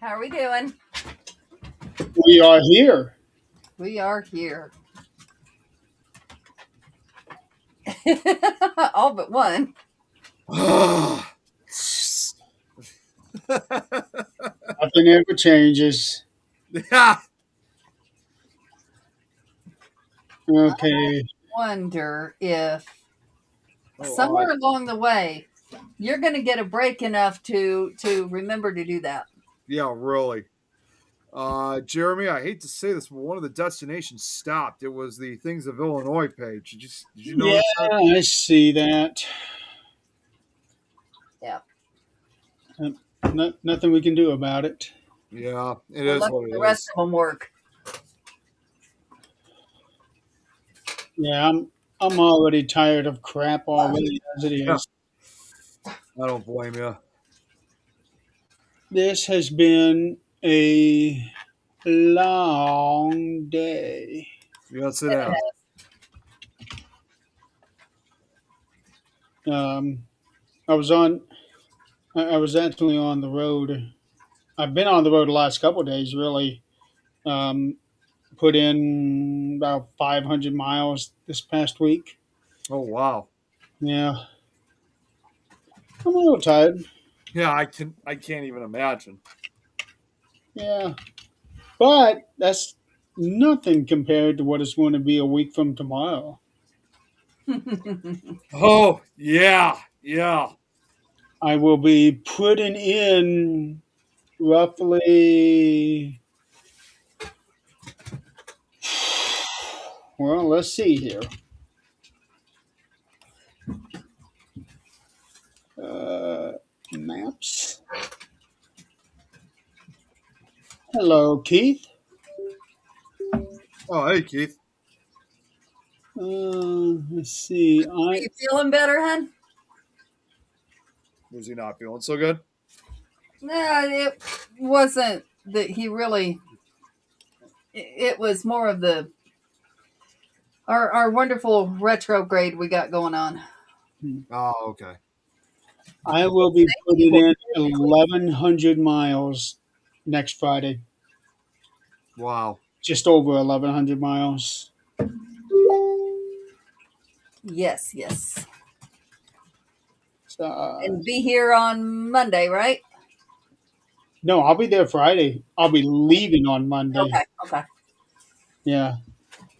How are we doing? We are here. We are here. All but one. Nothing ever changes. Yeah. Okay. Wonder if Oh, somewhere along the way you're going to get a break enough to remember to do that. yeah, really. Jeremy, I hate to say this, but one of the destinations stopped. It was the Things of Illinois page. Did you Yeah, notice that? I see that. Yeah. Nothing we can do about it. Yeah, it We'll is let what it the rest is. of them work. Yeah, I'm already tired of crap already as it Yeah, is. I don't blame you. This has been a long day. Yes, it has. Um, I was on. I was actually on the road. I've been on the road the last couple of days. Really, um, put in about 500 miles this past week. Oh wow. Yeah, I'm a little tired. Yeah, I can't even imagine. Yeah, but that's nothing compared to what it's going to be a week from tomorrow. Oh yeah, yeah. I will be putting in roughly, well, let's see here. Uh, Maps. Hello, Keith. Oh hey Keith. Let's see. Are you feeling better, hun? Was he not feeling so good? No, it wasn't that he really. It was more of the our wonderful retrograde we got going on. Oh, okay. I will be putting in 1,100 miles next Friday. Wow. Just over 1,100 miles. Yes, yes. So, And be here on Monday, right? no, I'll be there Friday. I'll be leaving on Monday. Okay, okay. Yeah.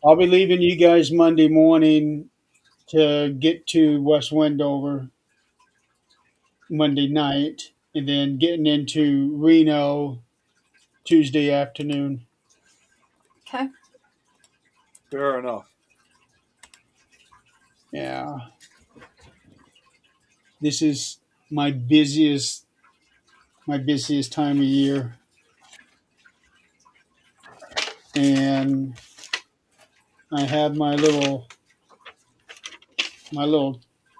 I'll be leaving you guys Monday morning to get to West Wendover Monday night and then getting into Reno Tuesday afternoon. Okay. Fair enough. Yeah. This is my busiest time of year. And I have my little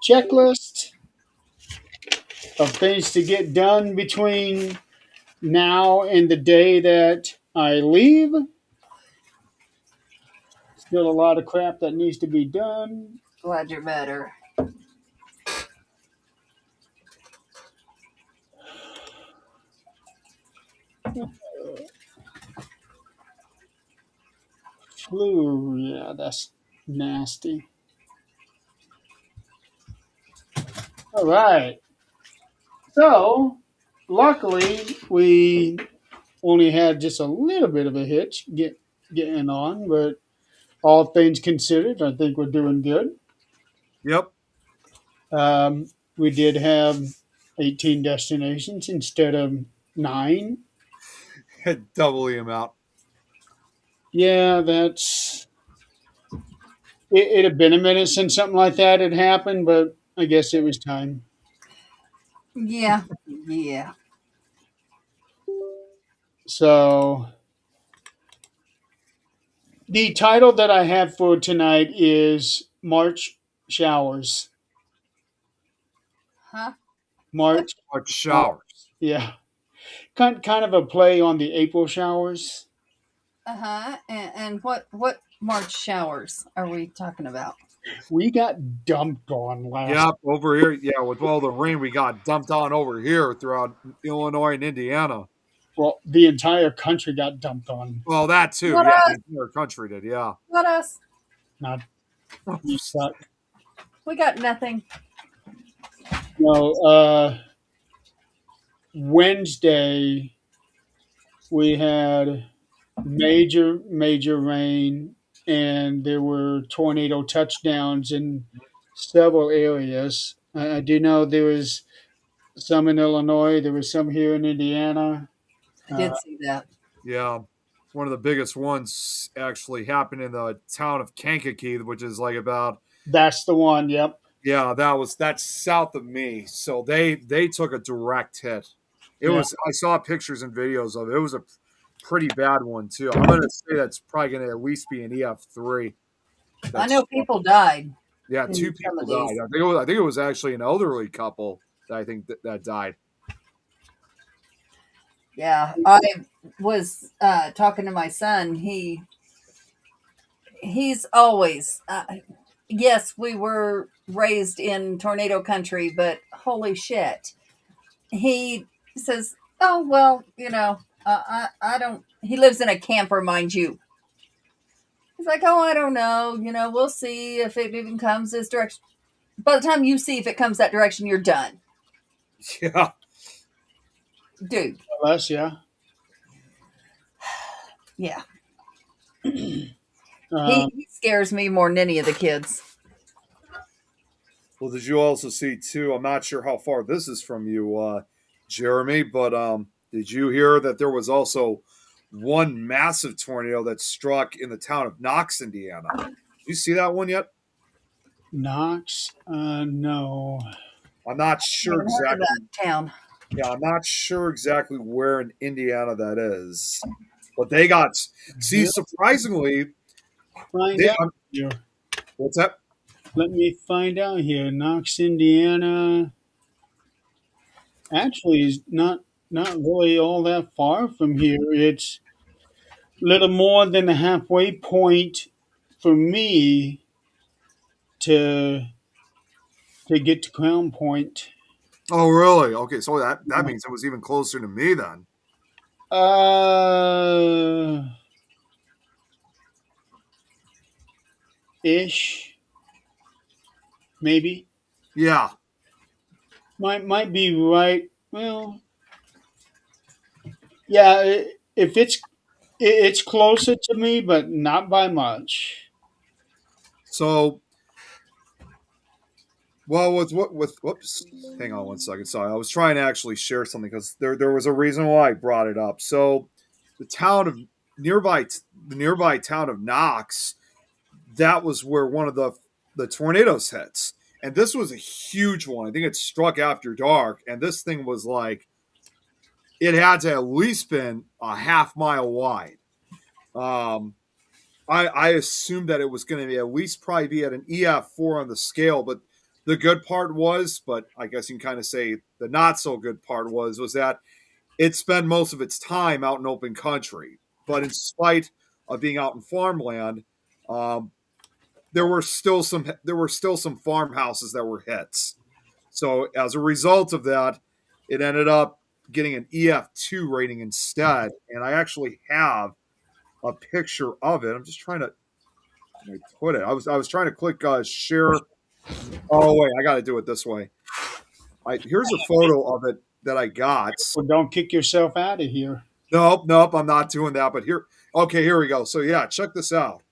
checklist of things to get done between now and the day that I leave. Still a lot of crap that needs to be done. Glad you're better. Flu, yeah, that's nasty. All right. So, luckily, we only had just a little bit of a hitch getting on, but all things considered, I think we're doing good. Yep. We did have 18 destinations instead of 9. Double the amount. Yeah, it had been a minute since something like that had happened, but I guess it was time. Yeah, yeah. So, the title that I have for tonight is March Showers. Huh? March, Much showers. yeah. Kind of a play on the April showers. Uh-huh. And what March showers are we talking about? We got dumped on last. Yep, over here. Yeah, with all the rain we got dumped on over here throughout Illinois and Indiana. Well, the entire country got dumped on. Well, that too. Not Yeah, the us. entire country did. Yeah. Not us. Not you suck. We got nothing. No, Wednesday we had major rain, and there were tornado touchdowns in several areas. I do know there was some in Illinois. There was some here in Indiana. I Uh, did see that. Yeah. One of the biggest ones actually happened in the town of Kankakee, which is like about that's the one. Yep. yeah, that's south of me. So they took a direct hit. It Yeah. was I saw pictures and videos of it. It was a pretty bad one too. I'm gonna say that's probably gonna at least be an EF3. I know people died Yeah, in two some people of died. these. I think it was actually an elderly couple that I think that died. Yeah, I was talking to my son. He's always yes, we were raised in tornado country, but holy shit, he says, "Oh well, I don't." He lives in a camper, mind you. He's like, "Oh, I don't know. We'll see if it even comes this direction." By the time you see if it comes that direction, you're done, Yeah. dude. Less, yeah. Yeah, Um, he scares me more than any of the kids. Well, did you also see too? I'm not sure how far this is from you, Jeremy, but did you hear that there was also one massive tornado that struck in the town of Knox, Indiana? Did you see that one yet? Knox, no. I'm not I sure haven't heard of exactly. that town. Yeah, I'm not sure exactly where in Indiana that is, but they got. See, surprisingly, Find they. out here. What's that? Let me find out here. Knox, Indiana. Actually, is not really all that far from here. It's little more than a halfway point for me to get to Crown Point. Oh, really? Okay, so that means it was even closer to me then. Uh, ish, maybe. Yeah. Might be right. Well, yeah. If it's closer to me, but not by much. So well, with whoops, hang on one second. Sorry, I was trying to actually share something because there was a reason why I brought it up. So, the town of nearby the nearby town of Knox, that was where one of the tornadoes hits, and this was a huge one. I think it struck after dark, and this thing was like it had to at least been a half mile wide. Um, I assumed that it was going to be at least probably be at an EF4 on the scale, but the good part was, but I guess you can kind of say the not so good part was that it spent most of its time out in open country. But in spite of being out in farmland, um, there were still some farmhouses that were hits. So as a result of that, it ended up getting an EF2 rating instead. And I actually have a picture of it. I'm just trying to put it. I was trying to click share. Oh wait, I got to do it this way. Here's a photo of it that I got. Well, don't kick yourself out of here. Nope, I'm not doing that. But here, okay, here we go. So yeah, check this out.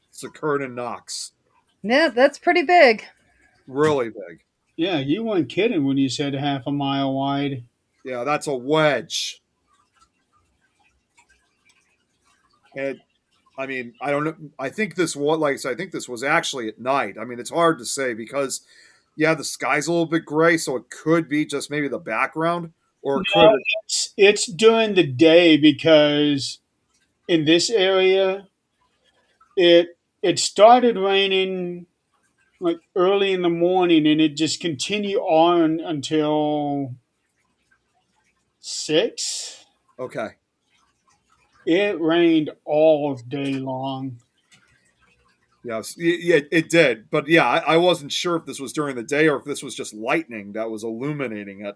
It's occurred in Knox. Yeah, that's pretty big. Really big. Yeah, you weren't kidding when you said half a mile wide. Yeah, that's a wedge. And I mean, I don't know. I think this was like I said, I think this was actually at night. I mean, it's hard to say because yeah, the sky's a little bit gray, so it could be just maybe the background, or it could. No, it's during the day because in this area it started raining like early in the morning and it just continued on until 6. Okay. It rained all day long. Yes, yeah, it did. But yeah, I wasn't sure if this was during the day or if this was just lightning that was illuminating it.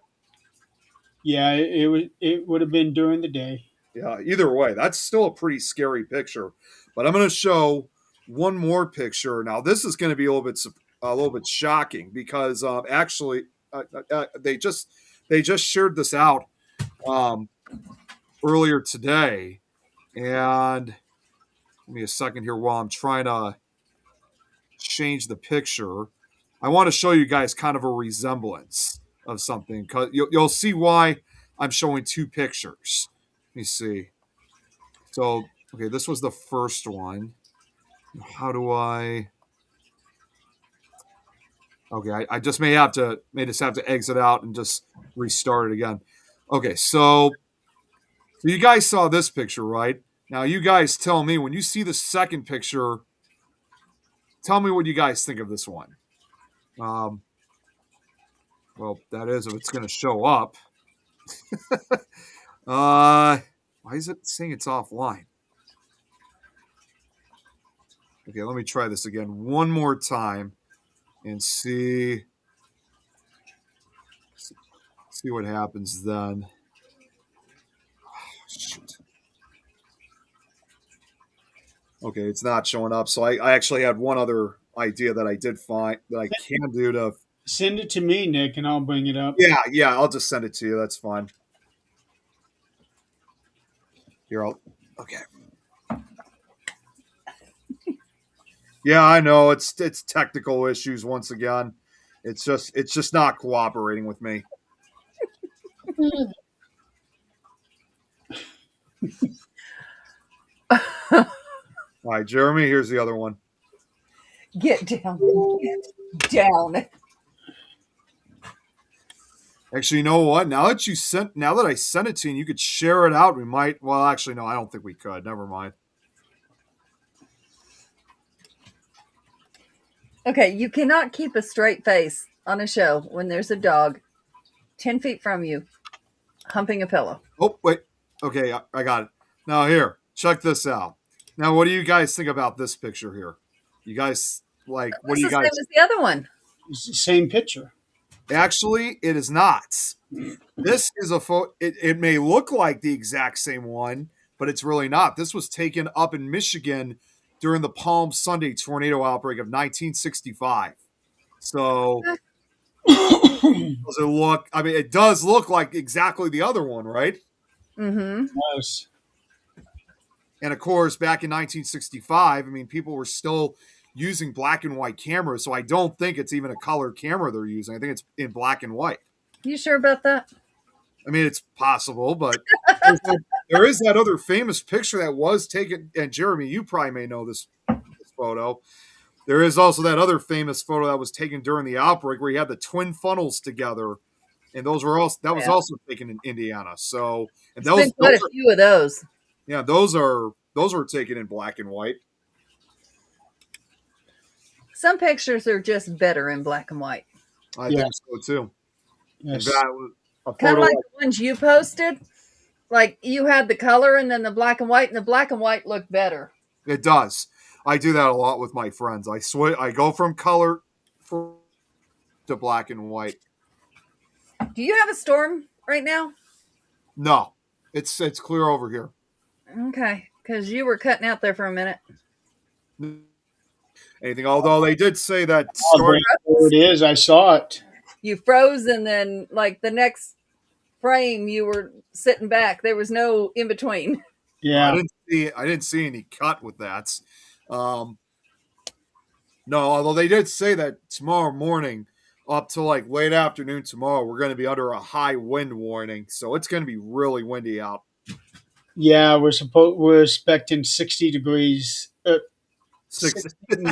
Yeah, it would have been during the day. Yeah, either way, that's still a pretty scary picture. But I'm going to show one more picture. Now, this is going to be a little bit shocking because actually they just shared this out um, earlier today, and give me a second here while I'm trying to change the picture. I want to show you guys kind of a resemblance of something because you'll see why I'm showing two pictures. Let me see. So, okay, this was the first one. How do I? Okay, I just may just have to exit out and just restart it again. Okay, so you guys saw this picture, right? Now you guys tell me when you see the second picture. Tell me what you guys think of this one. Um, well, that is if it's going to show up. Why is it saying it's offline? Okay, let me try this again one more time and see what happens then. Shoot. Okay, it's not showing up. So I actually had one other idea that I did find that I can do to. Send it to me, Nick, and I'll bring it up. Yeah, I'll just send it to you. That's fine. Here, okay. Yeah, I know it's technical issues once again. It's just not cooperating with me. All right, Jeremy, here's the other one. Get down. Get down. Actually, you know what? Now that I sent it to you, and you could share it out. We might. Well, actually, no, I don't think we could. Never mind. Okay, you cannot keep a straight face on a show when there's a dog 10 feet from you humping a pillow. Oh, wait. Okay, I got it. Now here, check this out. Now, what do you guys think about this picture here? You guys what do you It's the guys? same as the other one. It's the same picture. Actually, it is not. This is a photo. It may look like the exact same one, but it's really not. This was taken up in Michigan during the Palm Sunday tornado outbreak of 1965. So, does it look? I mean, it does look like exactly the other one, right? Mm-hmm. Yes. And of course, back in 1965, I mean, people were still using black and white cameras, so I don't think it's even a color camera they're using. I think it's in black and white. You sure about that? I mean, it's possible, but there is that other famous picture that was taken. And Jeremy, you probably may know this photo. There is also that other famous photo that was taken during the outbreak where you had the twin funnels together, and that was also taken in Indiana. So, and There's been quite a few of those. Yeah, those were taken in black and white. Some pictures are just better in black and white. I think so too. Yes. Kind of like the ones you posted. Like you had the color and then the black and white, and the black and white looked better. It does. I do that a lot with my friends. I go from color to black and white. Do you have a storm right now? No, it's clear over here. Okay, because you were cutting out there for a minute. Anything? Although they did say that. There it is. I saw it. You froze, and then like the next frame, you were sitting back. There was no in between. Yeah, I didn't see any cut with that. No, although they did say that tomorrow morning, up to like late afternoon tomorrow, we're going to be under a high wind warning, so it's going to be really windy out. Yeah, we're expecting 60 degrees. 60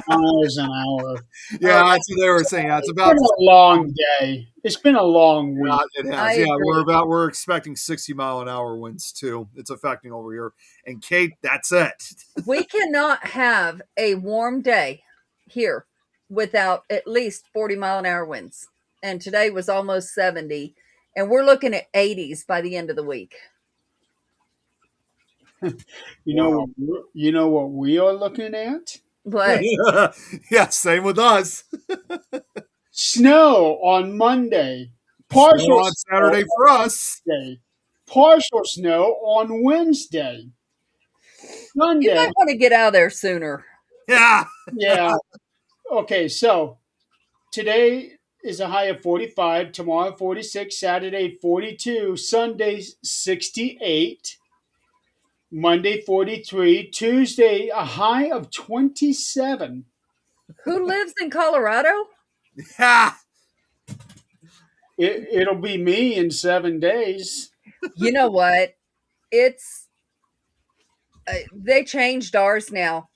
miles an hour. Yeah, that's what they were saying. It's been a long day. It's been a long week. It has. Yeah, we're expecting 60-mile-an-hour winds too. It's affecting over here. And Kate, that's it. We cannot have a warm day here without at least 40-mile-an-hour winds. And today was almost 70, and we're looking at 80s by the end of the week. You know what we are looking at? What? Yeah, same with us. Snow on Monday. Snow Partial on Saturday for us. Tuesday. Partial snow on Wednesday. You Sunday. might want to get out of there sooner. Yeah. Yeah. Okay, so today is a high of 45, tomorrow 46, Saturday 42, Sunday 68, Monday 43, Tuesday a high of 27. Who lives in Colorado? Yeah. It'll be me in 7 days. You know what? It's they changed ours now.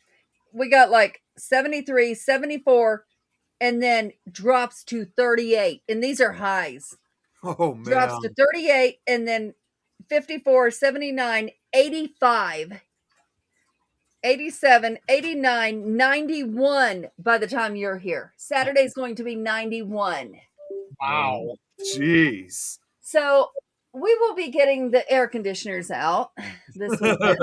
We got like 73, 74, and then drops to 38. And these are highs. Oh Drops to man. 38 and then 54, 79, 85, 87, 89, 91 by the time you're here. Saturday's going to be 91. Wow. Jeez. So we will be getting the air conditioners out this weekend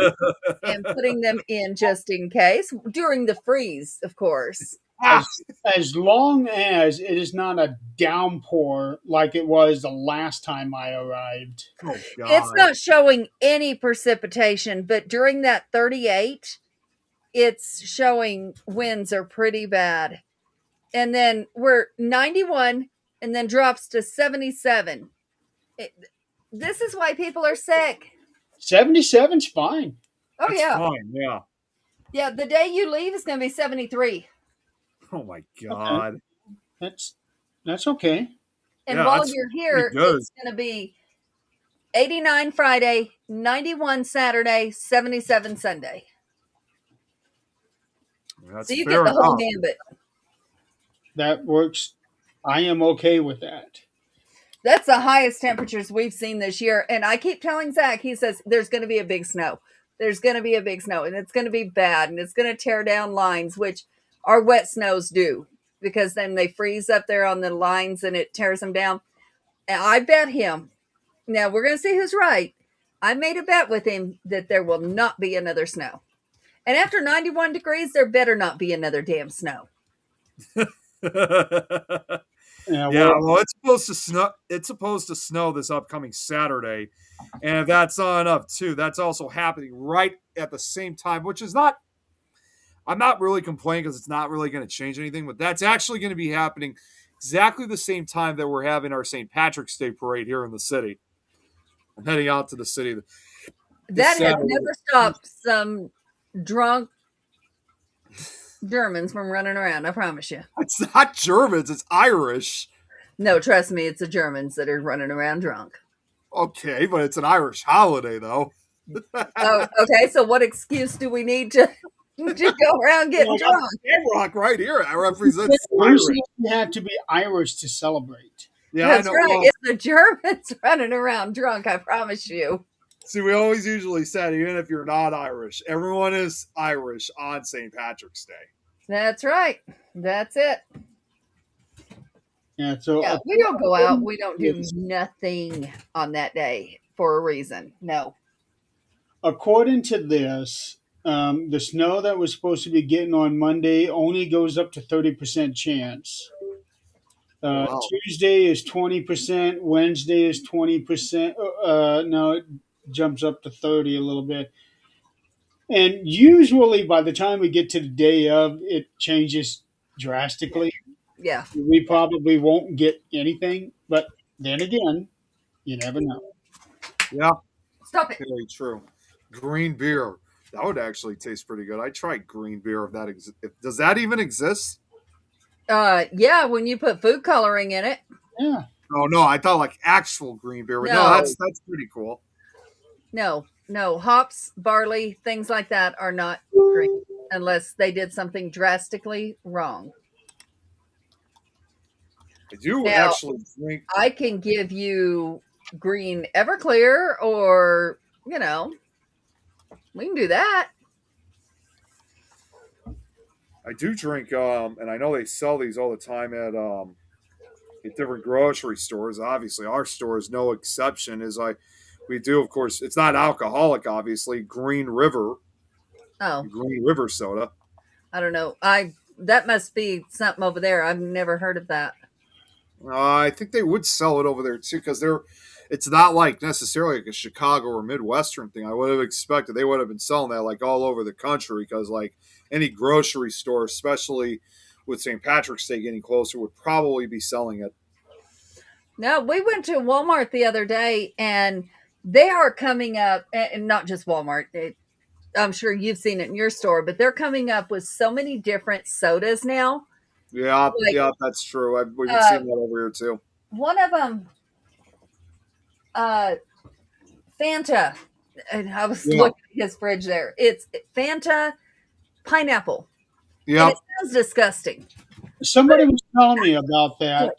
and putting them in just in case during the freeze, of course. As long as it is not a downpour like it was the last time I arrived. Oh God. It's not showing any precipitation, but during that 38, it's showing winds are pretty bad. And then we're 91 and then drops to 77. This is why people are sick. 77's fine. Oh, That's yeah. fine. Yeah. Yeah, the day you leave is going to be 73. Oh my God. That's okay. And Yeah, while that's you're here, pretty good. it's going to be 89 Friday, 91 Saturday, 77 Sunday. That's So you fair get the whole enough. gambit. That works. I am okay with that. That's the highest temperatures we've seen this year. And I keep telling Zach, he says, there's going to be a big snow. There's going to be a big snow, and it's going to be bad, and it's going to tear down lines, which our wet snows do, because then they freeze up there on the lines and it tears them down. And I bet him, now we're going to see who's right. I made a bet with him that there will not be another snow. And after 91 degrees, there better not be another damn snow. Yeah, Yeah, well, it's supposed to snow. It's supposed to snow this upcoming Saturday, and if that's not enough too, that's also happening right at the same time, which is not. I'm not really complaining because it's not really going to change anything, but that's actually going to be happening exactly the same time that we're having our St. Patrick's Day parade here in the city. I'm heading out to the city. That has Saturday. never stopped some drunk Germans from running around, I promise you. It's not Germans, it's Irish. No, trust me, it's the Germans that are running around drunk. Okay, but it's an Irish holiday, though. Oh, okay. So what excuse do we need to go around getting drunk? Rock right here. I represent you Irish. have to be Irish to celebrate. Yeah, That's I know. right. Well, It's the Germans running around drunk, I promise you. see, we always usually said, even if you're not Irish, everyone is Irish on St. Patrick's Day. That's right. That's it. Yeah, so Yeah, we don't go out. We don't do nothing on that day for a reason. No. according to this, the snow that we're supposed to be getting on Monday only goes up to 30% chance. Wow. Tuesday is 20%. Wednesday is 20%. No, it jumps up to 30 a little bit. And usually by the time we get to the day of, it changes drastically. Yeah. We probably won't get anything, but then again, you never know. Yeah, Stop it. very true. Green beer. That would actually taste pretty good. I tried green beer if that does that even exist? Yeah, when you put food coloring in it. Yeah. Oh no, I thought like actual green beer. But no, No. that's pretty cool. No. Hops, barley, things like that are not green unless they did something drastically wrong. I do Now- actually drink. I can give you green Everclear or, we can do that. I do drink, and I know they sell these all the time at different grocery stores. Obviously, our store is no exception. We do, of course, it's not alcoholic. Obviously, Green River Oh, soda. I don't know. That must be something over there. I've never heard of that. I think they would sell it over there too because it's not like necessarily like a Chicago or Midwestern thing. I would have expected they would have been selling that like all over the country because like any grocery store, especially with St. Patrick's Day getting closer, would probably be selling it. No, we went to Walmart the other day, and they are coming up, and not just Walmart. I'm sure you've seen it in your store, but they're coming up with so many different sodas now. Yeah, Like, yeah, that's true. We've been uh, seeing that over here too. one of them, uh, Fanta, and I was Yeah. looking at his fridge there. It's Fanta pineapple, and Yeah, it sounds disgusting. Somebody was telling me about that.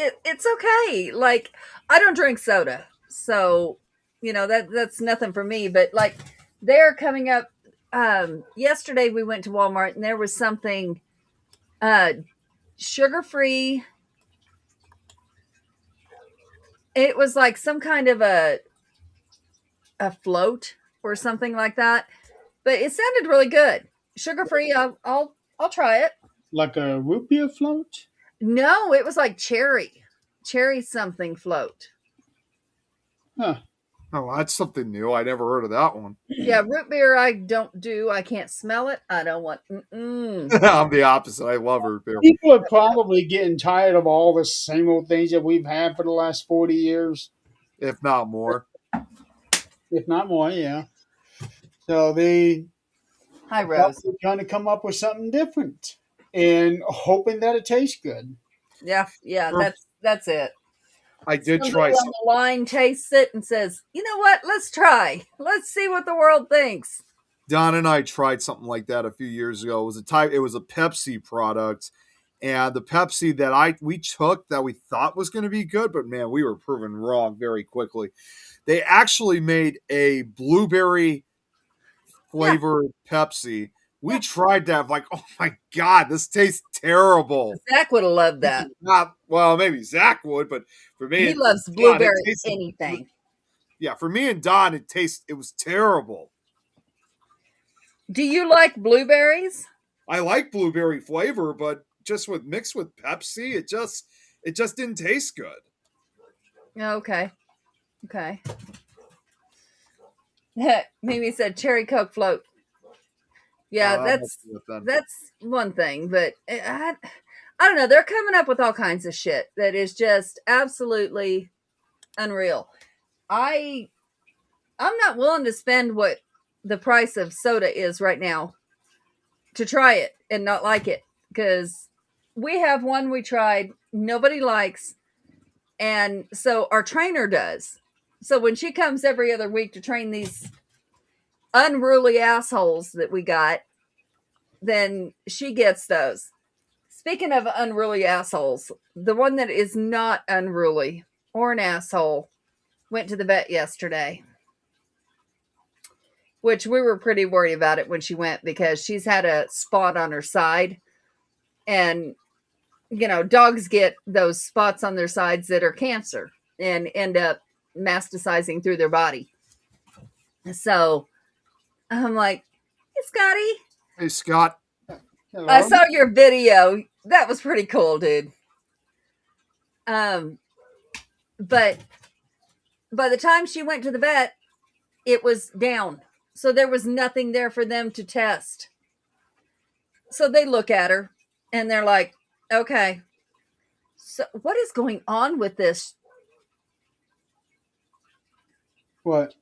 It's okay. Like, I don't drink soda, so that's nothing for me. But like, they're coming up. Yesterday we went to Walmart and there was something sugar free. It was like some kind of a float or something like that, but it sounded really good. Sugar free. I'll try it. Like a root beer float? No, it was like cherry something float. Huh. oh, that's something new. I never heard of that one. Yeah, root beer I don't do. I can't smell it. I don't want. Mm-mm. I'm the opposite. I love root beer. People are probably getting tired of all the same old things that we've had for the last 40 years, If not more. if not more, yeah. So they Hi, Rose. probably trying to come up with something different and hoping that it tastes good. Yeah, Sure. that's it. I did Somebody try on some. the line tastes it and says, "You know what? Let's try. Let's see what the world thinks." Don and I tried something like that a few years ago. It was a Pepsi product, and the Pepsi that we took that we thought was going to be good, but man, we were proven wrong very quickly. They actually made a blueberry flavored Pepsi. We Yeah. tried that, like, oh my god, this tastes terrible. Zach would have loved that. Not well, maybe Zach would, but for me, He loves Don, it blueberry tasted- anything. yeah, for me and Don, it was terrible. Do you like blueberries? I like blueberry flavor, but just mixed with Pepsi, it just didn't taste good. Okay. Mimi said cherry Coke float. Yeah, Let's see what that- that's one thing, but I don't know. They're coming up with all kinds of shit that is just absolutely unreal. I'm not willing to spend what the price of soda is right now to try it and not like it, because we have one we tried, nobody likes, and so our trainer does. So when she comes every other week to train these unruly assholes that we got, then she gets those. Speaking of unruly assholes, the one that is not unruly or an asshole went to the vet yesterday, which we were pretty worried about it when she went, because she's had a spot on her side. And, dogs get those spots on their sides that are cancer and end up metastasizing through their body. So I'm like, "Hey, Scotty, Hey, Scott. Hello? I saw your video. That was pretty cool, dude." But by the time she went to the vet, it was down. So there was nothing there for them to test. So they look at her and they're like, "Okay, so what is going on with this?" What?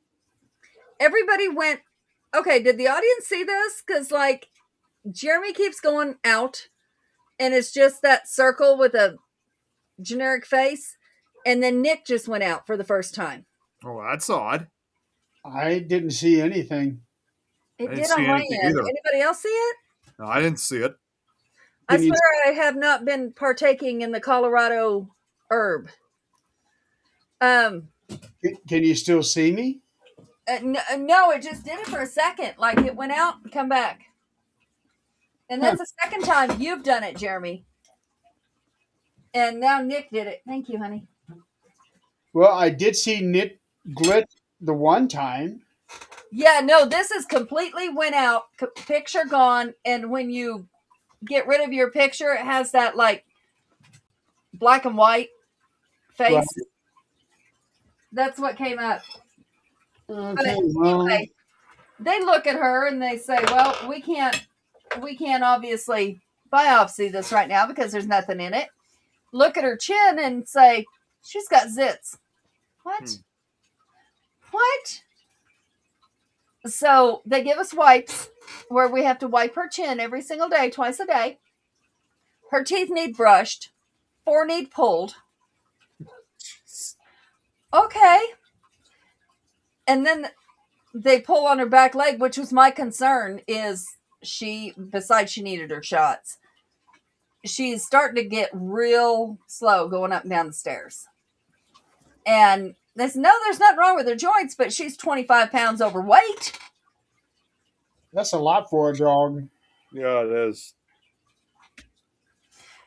Everybody went, "Okay, did the audience see this?" Because, like, Jeremy keeps going out and it's just that circle with a generic face. And then Nick just went out for the first time. Oh, that's odd. I didn't see anything. It I didn't did see on my anything end. either. Anybody else see it? No, I didn't see it. I Can you- swear I have not been partaking in the Colorado herb. Can you still see me? No, it just did it for a second. Like, it went out and come back. And that's the second time you've done it, Jeremy. And now Nick did it. Thank you, honey. Well, I did see Nick Glit the one time. Yeah, no, this is completely went out, picture gone, and when you get rid of your picture, it has that like black and white face. Right. That's what came up. Okay. But Well, anyway, they look at her and they say, "Well, we can't obviously biopsy this right now because there's nothing in it." Look at her chin and say, "She's got zits." What? What? So they give us wipes where we have to wipe her chin every single day, twice a day. Her teeth need brushed, 4 need pulled. Okay. And then they pull on her back leg, which was my concern, is besides she needed her shots, she's starting to get real slow going up and down the stairs. And they said, no, there's nothing wrong with her joints, but she's 25 pounds overweight. that's a lot for a dog. Yeah, it is.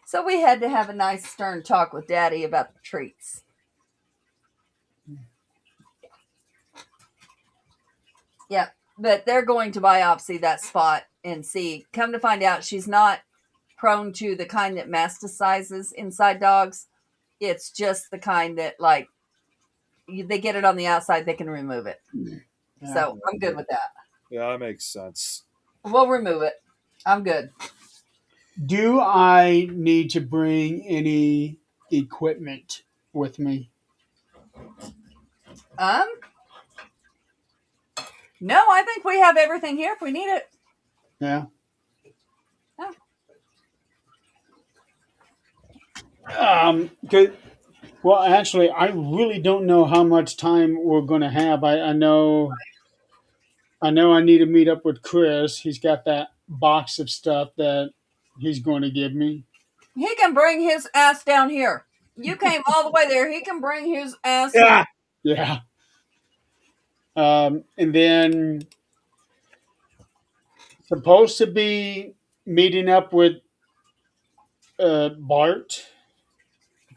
So we had to have a nice stern talk with Daddy about the treats. Yeah, but they're going to biopsy that spot and see. Come to find out, she's not prone to the kind that metastasizes inside dogs. It's just the kind that, like, they get it on the outside, they can remove it. Yeah. So I'm good with that. Yeah, that makes sense. We'll remove it. I'm good. Do I need to bring any equipment with me? No, I think we have everything here if we need it. Yeah. Oh. Good. Well, actually, I really don't know how much time we're going to have. I know I need to meet up with Chris. He's got that box of stuff that he's going to give me. He can bring his ass down here. You came all the way there. He can bring his ass. Yeah. Yeah. And then supposed to be meeting up with Bart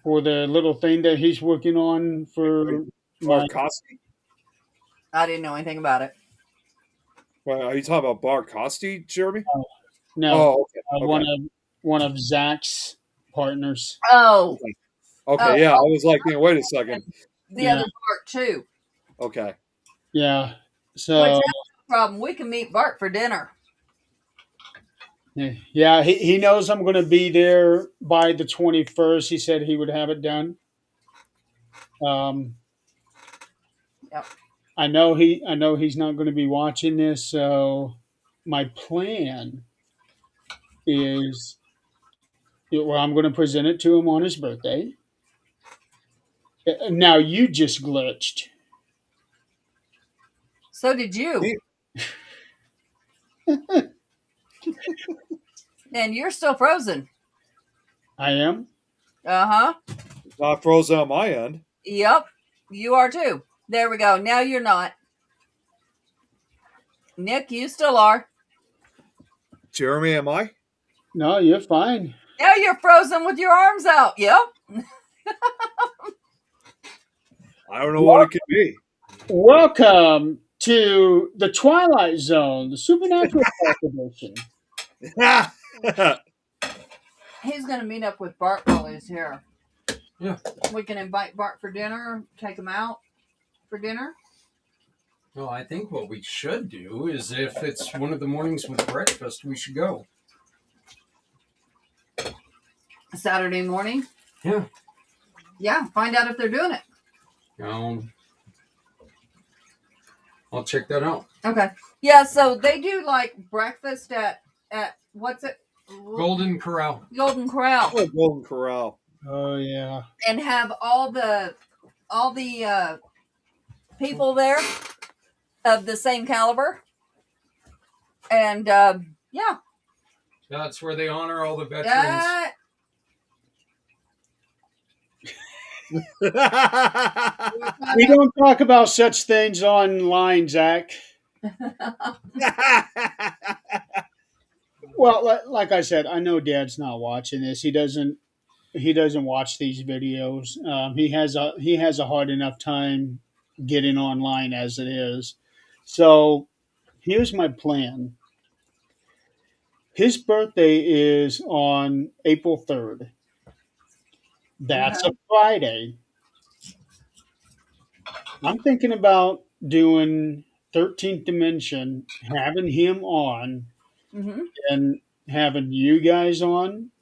for the little thing that he's working on for my. Bart Costi? I didn't know anything about it. Well, are you talking about Bart Costi, Jeremy? No, Oh, okay. one of Zach's partners. Oh, Okay, Oh. yeah. I was like, wait a second. the Yeah. other part too. Okay. Yeah. Which So that's no problem. We can meet Bart for dinner. yeah, he knows I'm going to be there by the 21st. He said he would have it done. Yep. I know he's not going to be watching this, so my plan is, well, I'm going to present it to him on his birthday. Now you just glitched. So did you. And you're still frozen. I am. Uh-huh. Not frozen on my end. Yep. You are too. There we go. Now you're not. Nick, you still are. Jeremy, am I? No, you're fine. Now you're frozen with your arms out. Yep. I don't know what it could be. Welcome to the Twilight Zone, the Supernatural Park Edition. He's going to meet up with Bart while he's here. Yeah. We can invite Bart for dinner, take him out for dinner. Well, I think what we should do is if it's one of the mornings with breakfast, we should go. Saturday morning. Yeah. Yeah, find out if they're doing it. I'll check that out. Okay. Yeah, so they do like breakfast at what's it? Golden Corral. Golden Corral. Oh, Golden Corral. Oh yeah. And have all the people there of the same caliber. And yeah. That's where they honor all the veterans. We don't talk about such things online, Zach. Well, like I said, I know Dad's not watching this. He doesn't watch these videos. He has a hard enough time getting online as it is. So here's my plan. His birthday is on April 3rd. That's a Friday. I'm thinking about doing 13th Dimension, having him on, Mm-hmm. and having you guys on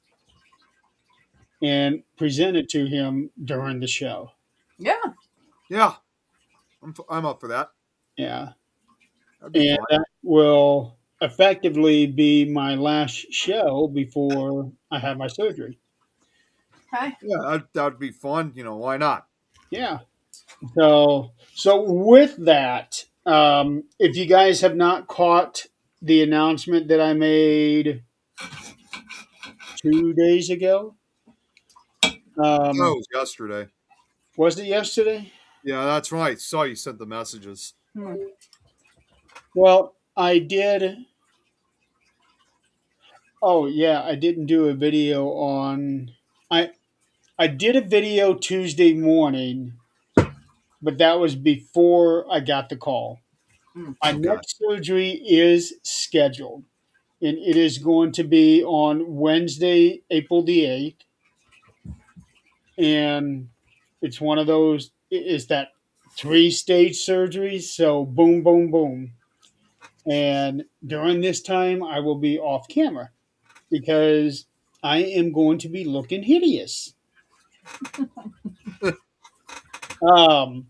and present it to him during the show. Yeah. Yeah, I'm up for that. Yeah. That'd be And fun. that will effectively be my last show before I have my surgery. Okay. Yeah, that'd be fun. Why not? Yeah. So with that, if you guys have not caught the announcement that I made 2 days ago, Oh, it um, was yesterday. was it yesterday? Yeah, that's right. Saw you sent the messages. Hmm. Well, I did. Oh yeah, I didn't do a video on. I did a video Tuesday morning, but that was before I got the call. Mm. My Okay. next surgery is scheduled, and it is going to be on Wednesday, April the 8th. And it's one of those, is that 3-stage surgery. So, boom, boom, boom. And during this time, I will be off camera because I am going to be looking hideous. Um,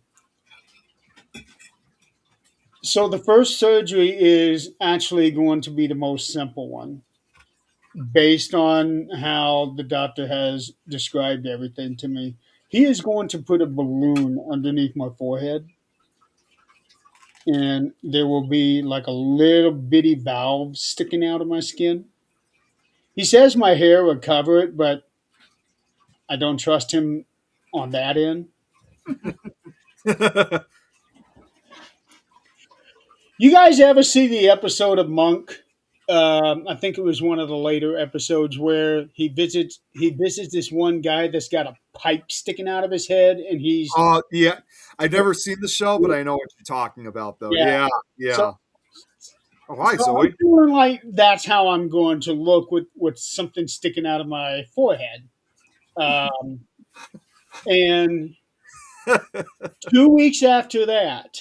so, the first surgery is actually going to be the most simple one, based on how the doctor has described everything to me. He is going to put a balloon underneath my forehead, and there will be like a little bitty valve sticking out of my skin. He says my hair would cover it, but I don't trust him on that end. You guys ever see the episode of Monk? I think it was one of the later episodes where he visits this one guy that's got a pipe sticking out of his head, and he's Yeah. I've never seen the show, but I know what you're talking about, though. yeah. Yeah, So, yeah. Oh, hi, so I'm Zoe. feeling like that's how I'm going to look with something sticking out of my forehead. Um, and 2 weeks after that,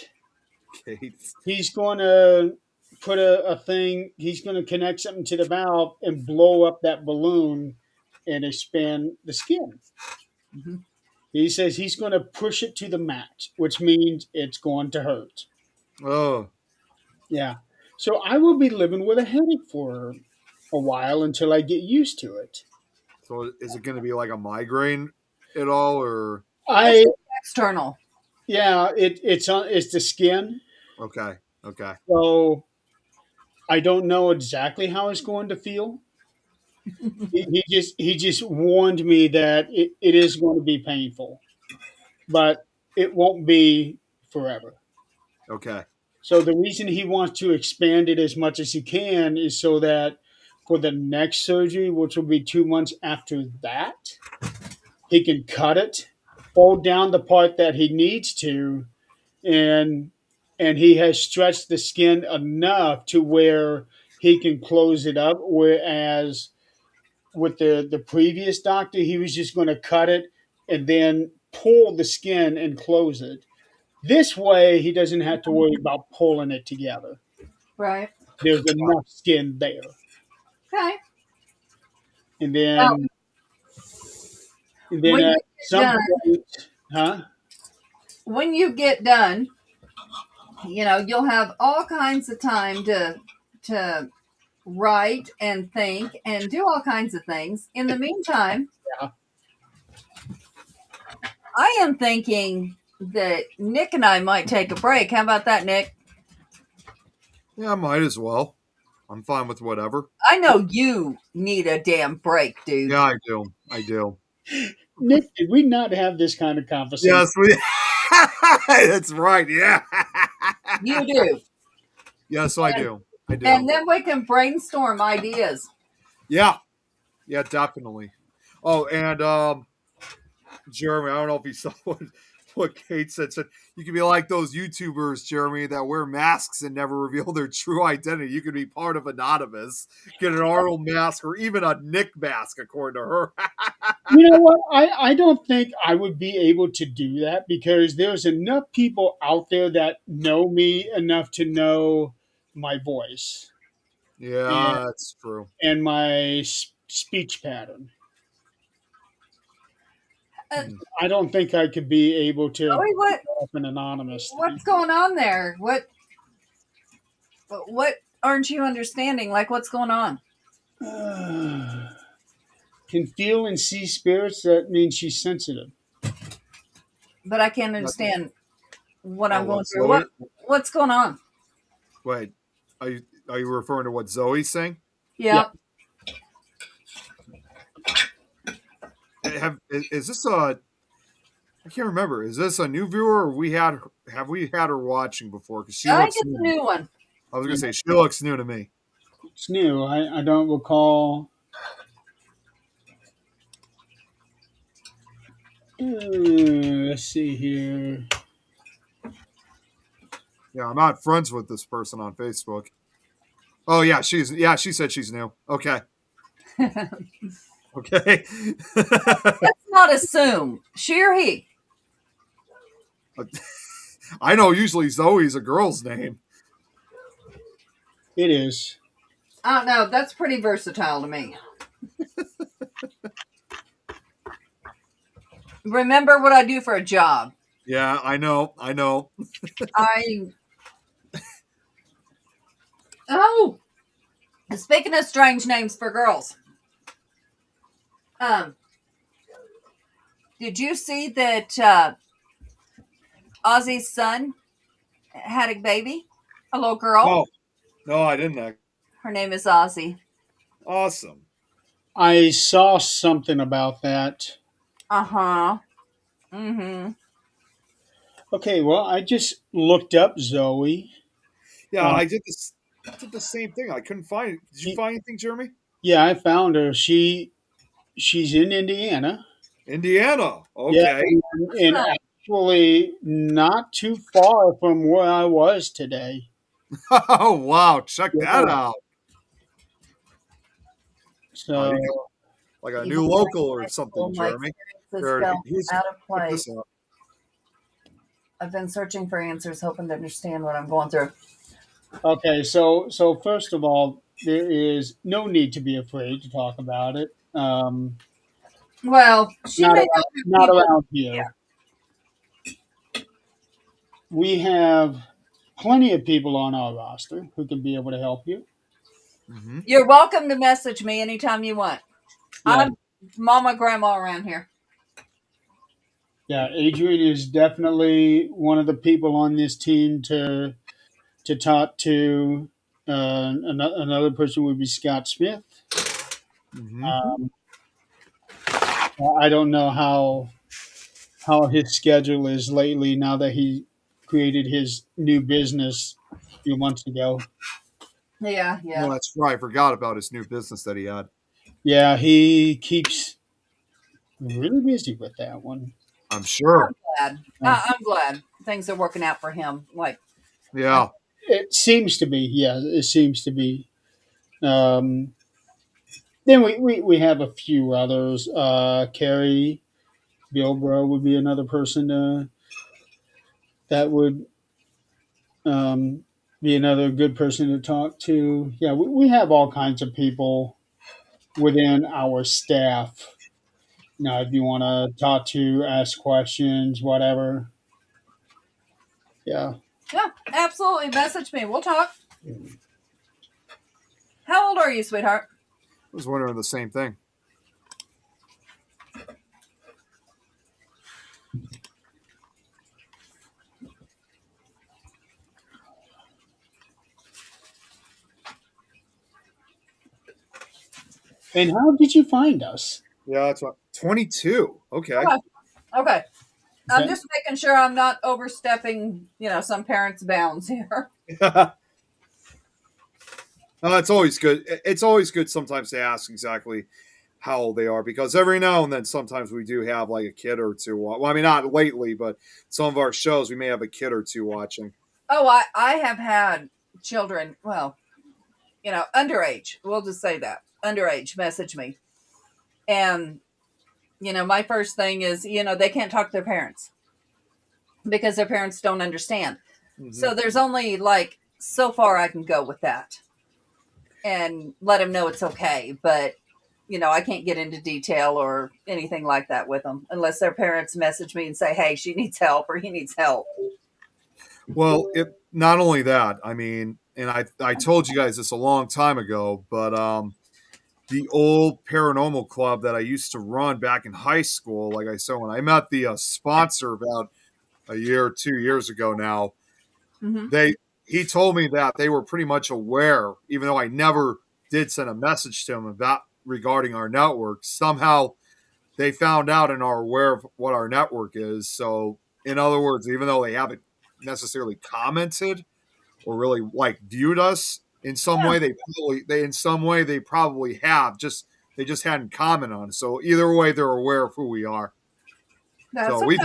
Kate. he's going to put a thing. He's going to connect something to the valve and blow up that balloon and expand the skin. Mm-hmm. He says he's going to push it to the max, which means it's going to hurt. Oh, Yeah. So I will be living with a headache for a while until I get used to it. so is it going to be like a migraine at all, or I External. Yeah, it's the skin. okay, okay, So I don't know exactly how it's going to feel. He just warned me that it is going to be painful, but it won't be forever. okay, So the reason he wants to expand it as much as he can is so that for the next surgery, which will be 2 months after that, he can cut it, fold down the part that he needs to, and he has stretched the skin enough to where he can close it up. Whereas with the previous doctor, he was just going to cut it and then pull the skin and close it. This way, he doesn't have to worry about pulling it together. Right. There's enough skin there, Okay. and Now, then and then when you at get some done, point, huh? when you get done, you'll have all kinds of time to write and think and do all kinds of things. In the meantime, Yeah. I am thinking that Nick and I might take a break. How about that, Nick? yeah, I might as well. I'm fine with whatever. I know you need a damn break, dude. Yeah, I do. Nick, did we not have this kind of conversation? Yes, we. That's right. Yeah. You do. Yes, I do. I do. And then we can brainstorm ideas. Yeah, yeah, definitely. Oh, and Jeremy, I don't know if you saw what what Kate said, you can be like those YouTubers, Jeremy, that wear masks and never reveal their true identity. You could be part of Anonymous, get an Arnold mask, or even a Nick mask, according to her. You know what? I don't think I would be able to do that because there's enough people out there that know me enough to know my voice Yeah, that's true. and my speech pattern. Uh, I don't think I could be able to Joey, up an anonymous. what's going on there? What aren't you understanding? Like, what's going on? Can feel and see spirits. That means she's sensitive. But I can't understand what I'm Oh, going what, through. Zoe? What's going on? Wait, are you referring to what Zoe's saying? Yeah. Is this a? I can't remember. Is this a new viewer, or have we had her watching before? Because she I think looks it's new. a new one. I was gonna say she looks new to me. It's new. I don't recall. Let's see here. Yeah, I'm not friends with this person on Facebook. Oh yeah, she said she's new. Okay. Okay. Let's not assume. She or he? I know usually Zoe's a girl's name. It is. I don't know. That's pretty versatile to me. Remember what I do for a job. Yeah, I know. Oh, speaking of strange names for girls, did you see that Ozzy's son had a baby, a little girl? Oh, no, I didn't. Her name is Ozzy. Awesome. I saw something about that. Uh-huh. Mm-hmm. Okay, well, I just looked up Zoe. Yeah, I did the same thing. I couldn't find it. Did you find anything, Jeremy? Yeah, I found her. She's in Indiana. Indiana. Yeah, Okay. and actually not too far from where I was today. Oh wow, check that out. So Like a new local or something, Jeremy. Out of place. This up. I've been searching for answers, hoping to understand what I'm going through. okay, so first of all, there is no need to be afraid to talk about it. Well, she Not may around, not have not people- around here. We have plenty of people on our roster who can be able to help you. Mm-hmm. You're welcome to message me anytime you want. Yeah. I'm mama, grandma around here. Yeah, Adrian is definitely one of the people on this team to talk to. Another person would be Scott Smith. Mm-hmm. I don't know how his schedule is lately now that he created his new business a few months ago. Yeah. Well, that's right. I forgot about his new business that he had. Yeah, he keeps really busy with that one. I'm sure. I'm glad things are working out for him. Like, Yeah. It seems to be. Yeah, it seems to be. Then we have a few others. Carrie Bilbro would be another person that would be another good person to talk to. Yeah, we have all kinds of people within our staff. Now, if you want to talk to, ask questions, whatever. Yeah. yeah, absolutely. Message me. We'll talk. How old are you, sweetheart? I was wondering the same thing. And how did you find us? Yeah, that's what. 22. Okay. Okay. I'm Okay. just making sure I'm not overstepping, some parents' bounds here. It's always good. It's always good sometimes to ask exactly how old they are, because every now and then sometimes we do have like a kid or two. Well, I mean, not lately, but some of our shows we may have a kid or two watching. Oh, I have had children, well, underage. We'll just say that. Underage message me. And, my first thing is, they can't talk to their parents because their parents don't understand. Mhm. So there's only like so far I can go with that and let them know it's okay. But, I can't get into detail or anything like that with them unless their parents message me and say, hey, she needs help or he needs help. Well, not only that, I mean, and I told you guys this a long time ago, but the old paranormal club that I used to run back in high school, like I said, when I met the sponsor about a year or 2 years ago now, Mm-hmm. he told me that they were pretty much aware, even though I never did send a message to him about regarding our network. Somehow they found out and are aware of what our network is. So, in other words, even though they haven't necessarily commented or really like viewed us in some way, they probably have, just they just hadn't commented on it. So either way, they're aware of who we are. That's So okay.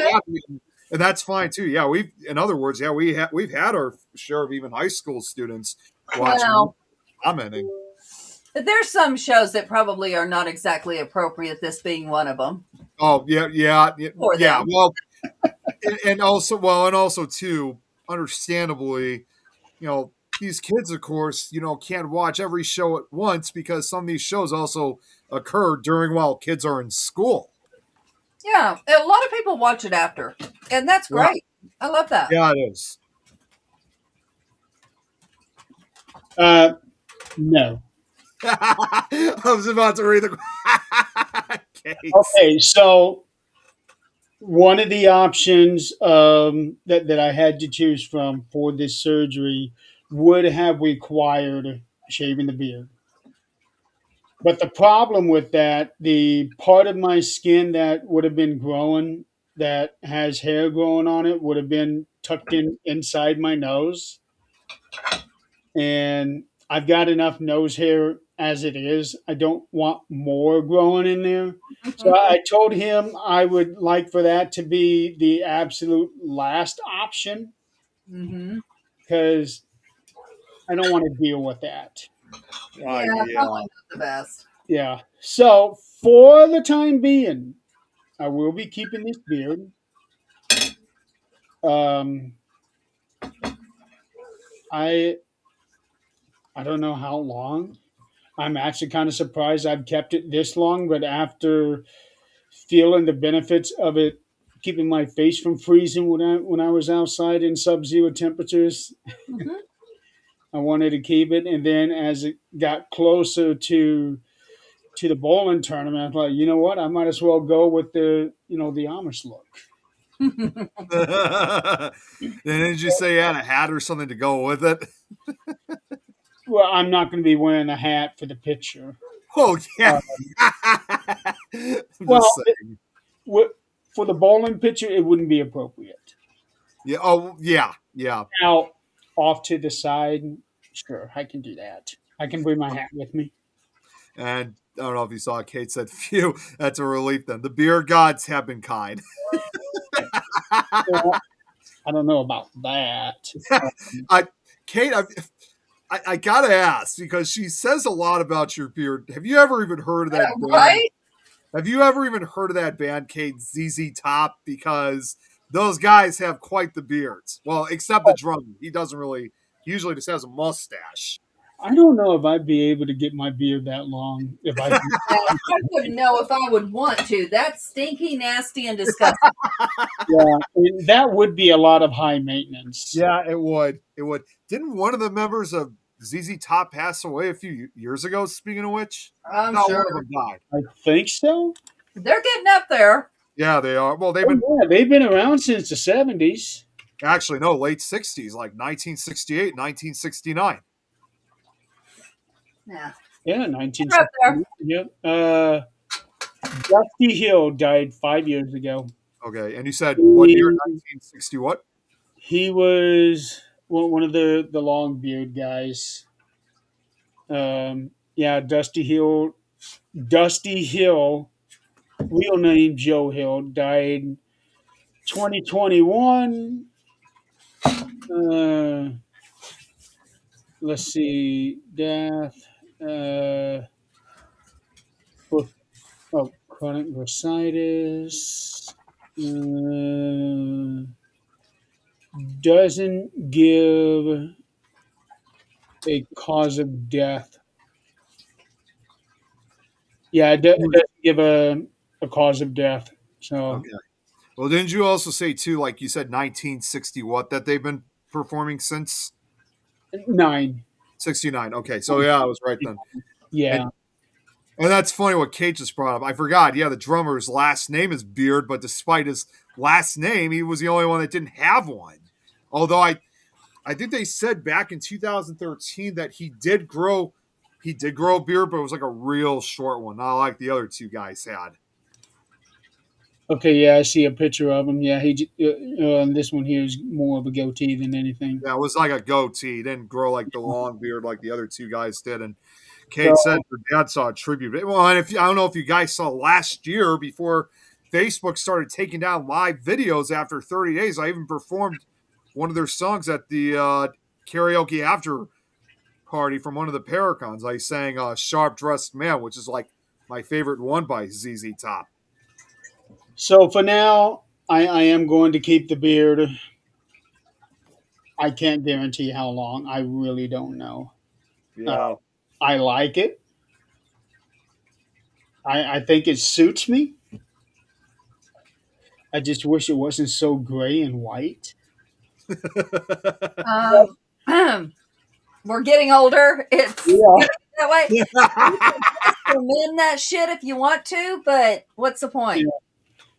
and that's fine too. Yeah, in other words, yeah, we've had our share of even high school students watching, Well, commenting. there's some shows that probably are not exactly appropriate, this being one of them. Oh yeah. For Yeah. them. Well, and also too, understandably, these kids, of course, can't watch every show at once because some of these shows also occur during while kids are in school. Yeah, a lot of people watch it after, and that's Yeah. great. I love that. Yeah, it is. No. I was about to read the case. Okay, so one of the options that I had to choose from for this surgery would have required shaving the beard. But the problem with that, the part of my skin that would have been growing, that has hair growing on it, would have been tucked in inside my nose. And I've got enough nose hair as it is. I don't want more growing in there. So I told him I would like for that to be the absolute last option Mm-hmm. because I don't want to deal with that. Yeah, Yeah. probably not the best. Yeah. So for the time being, I will be keeping this beard. Um, I I don't know how long. I'm actually kind of surprised I've kept it this long, but after feeling the benefits of it, keeping my face from freezing when I was outside in sub-zero temperatures, Mm-hmm. I wanted to keep it. And then as it got closer to the bowling tournament, I thought, you know what, I might as well go with the Amish look. Then did you say you had a hat or something to go with it? Well, I'm not going to be wearing a hat for the picture. Oh yeah. I'm Well, just saying. for the bowling picture, it wouldn't be appropriate. Yeah. Oh yeah. Yeah. Out off to the side, sure, I can do that. I can bring my hat with me. And I don't know if you saw Kate said, phew, that's a relief then. The beer gods have been kind. Well, I don't know about that. Kate, I gotta ask, because she says a lot about your beard. Have you ever even heard of that band? Right? Have you ever even heard of that band, Kate, ZZ Top? Because those guys have quite the beards. Well, except the drummer. He doesn't really, he usually just has a mustache. I don't know if I'd be able to get my beard that long if I. Yeah, I wouldn't know if I would want to. That's stinky, nasty, and disgusting. Yeah, that would be a lot of high maintenance. Yeah, it would. It would. Didn't one of the members of ZZ Top pass away a few years ago, speaking of which? I'm Not sure one of them died. I think so. they're getting up there. Yeah, they are. Well, they've Oh, been, yeah, they've been around since the 70s. actually, no, late 60s, like 1968, 1969. Yeah, Yeah, they're 1960s. up there. Yep. Dusty Hill died 5 years ago. Okay, and you said what year? He, 1960 what? he was one of the long beard guys. Yeah, Dusty Hill Dusty Hill, real name Joe Hill, died 2021. Uh, let's see, death. For chronic bursitis. Doesn't give a cause of death. Yeah, it doesn't give a cause of death. So Okay. Well, didn't you also say too, like you said, 1960 what that they've been performing since 9. 69? Okay, so yeah, I was right then. Yeah. And that's funny what Kate just brought up. I forgot. Yeah, the drummer's last name is Beard, but despite his last name, he was the only one that didn't have one. Although I think they said back in 2013 that he did grow a beard, but it was like a real short one, not like the other two guys had. Okay. Yeah, I see a picture of him. Yeah, this one here is more of a goatee than anything. Yeah, it was like a goatee. He didn't grow like the long beard like the other two guys did. And So, Kate said her dad saw a tribute. Well, and I don't know if you guys saw last year before Facebook started taking down live videos after 30 days, I even performed one of their songs at the karaoke after party from one of the Paracons. I sang Sharp Dressed Man, which is like my favorite one by ZZ Top. so for now, I am going to keep the beard. I can't guarantee how long. I really don't know. Yeah. I like it. I think it suits me. I just wish it wasn't so gray and white. We're getting older. It's Yeah. that way. You can amend that shit if you want to, but what's the point?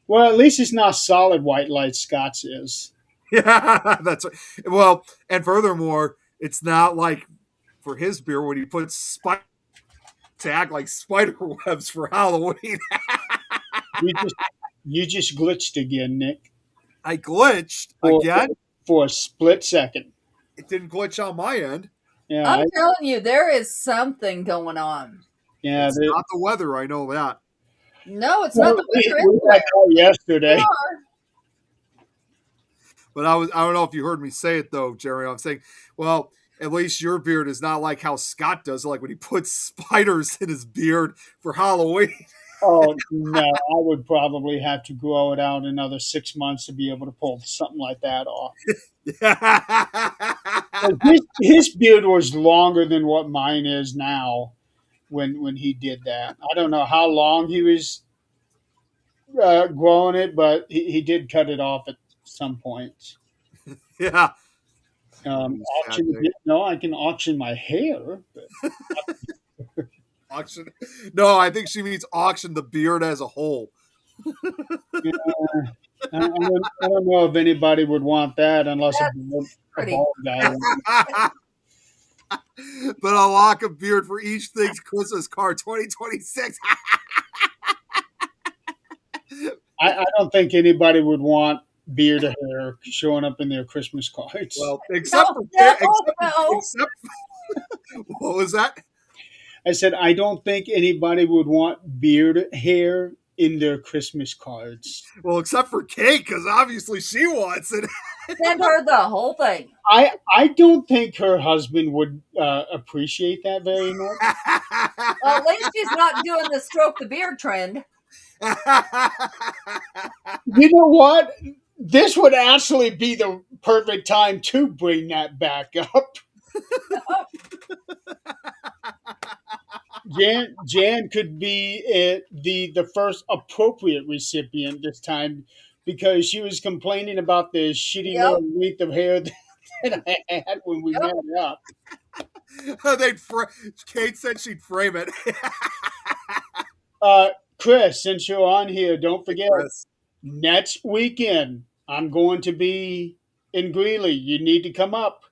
Well, at least it's not solid white like Scott's is. Yeah, that's well, and furthermore, it's not like for his beer when he puts to act like spider webs for Halloween. You just glitched again, Nick, I glitched for, again. for a split second. It didn't glitch on my end. Yeah, I'm telling you, there is something going on. yeah. It's not the weather. I know that. No, it's not the weather. We had that yesterday. But I don't know if you heard me say it though, Jerry. I'm saying, well, at least your beard is not like how Scott does, like when he puts spiders in his beard for Halloween. Oh no, I would probably have to grow it out another 6 months to be able to pull something like that off. His beard was longer than what mine is now. When he did that, I don't know how long he was growing it, but he did cut it off at some point. Yeah. No, I can auction my hair. But Auction? No, I think she means auction the beard as a whole. yeah, I don't know if anybody would want that unless a bald guy. But a lock of beard for each thing's Christmas card 2026. I don't think anybody would want beard or hair showing up in their Christmas cards. Well, No, except what was that? I said I don't think anybody would want beard hair in their Christmas cards. Well, except for Kate, because obviously she wants it. Send her the whole thing. I don't think her husband would appreciate that very much. Well, at least she's not doing the stroke the beard trend. You know what? This would actually be the perfect time to bring that back up. Jan could be the first appropriate recipient this time because she was complaining about the shitty little length of hair that I had when we met up. Kate said she'd frame it. Chris, since you're on here, don't forget Chris. Next weekend I'm going to be in Greeley. You need to come up.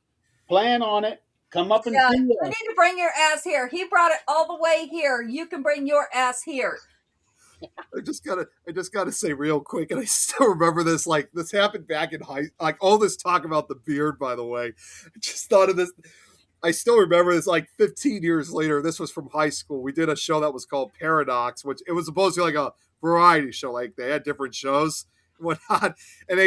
Plan on it. Come up and see You us. need to bring your ass here. He brought it all the way here. You can bring your ass here. I just gotta say real quick, and I still remember this. Like this happened back in all this talk about the beard. By the way, I just thought of this. I still remember this. Like 15 years later, this was from high school. We did a show that was called Paradox, which it was supposed to be like a variety show. Like they had different shows and whatnot, and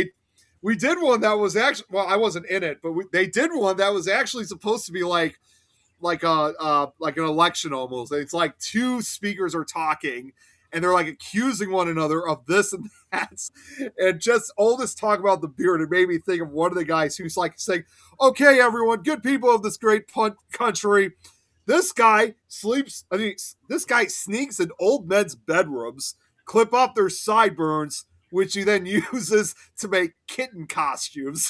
we did one that was actually, well, I wasn't in it, but they did one that was actually supposed to be like like an election almost. It's like two speakers are talking and they're like accusing one another of this and that. And just all this talk about the beard, it made me think of one of the guys who's like saying, okay, everyone, good people of this great country. This guy this guy sneaks in old men's bedrooms, clip off their sideburns, which he then uses to make kitten costumes.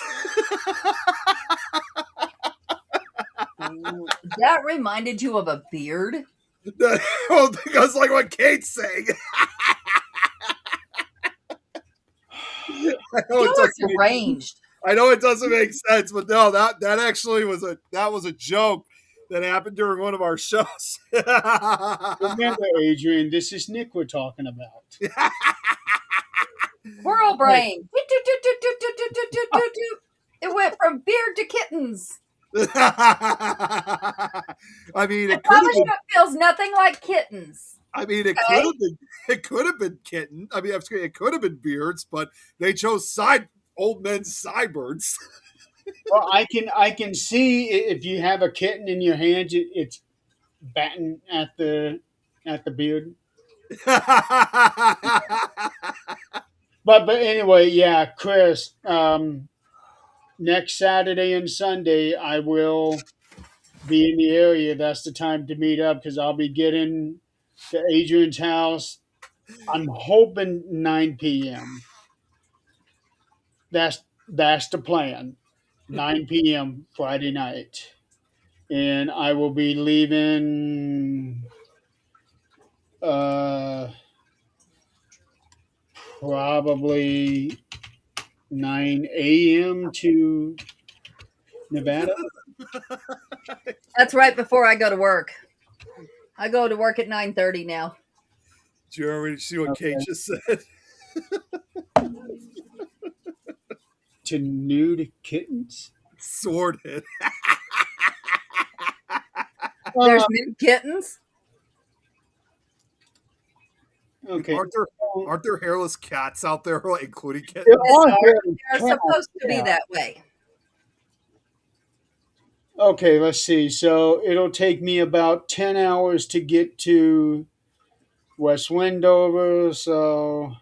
That reminded you of a beard? Well, because like what Kate's saying. You are deranged. I know it doesn't make sense, but no, that actually was a joke that happened during one of our shows. Remember, Adrian, this is Nick we're talking about. Squirrel brain. It went from beard to kittens. I mean, it could Promise have you it feels nothing like kittens. I mean, it could have been kitten. I mean, it could have been beards, but they chose old men's sideburns. Well, I can see if you have a kitten in your hands, it's batting at the beard. But anyway, yeah, Chris. Next Saturday and Sunday, I will be in the area. That's the time to meet up because I'll be getting to Adrian's house. I'm hoping 9 p.m. That's the plan. 9 p.m. Friday night, and I will be leaving. Probably 9 a.m. to Nevada. That's right before I go to work. I go to work at 9:30 now. Do you already see what Kate just said? To nude kittens? Sorted. There's new kittens. Okay. Aren't there hairless cats out there, like, including kittens? They're supposed to be that way. Okay, let's see. So it'll take me about 10 hours to get to West Wendover. So,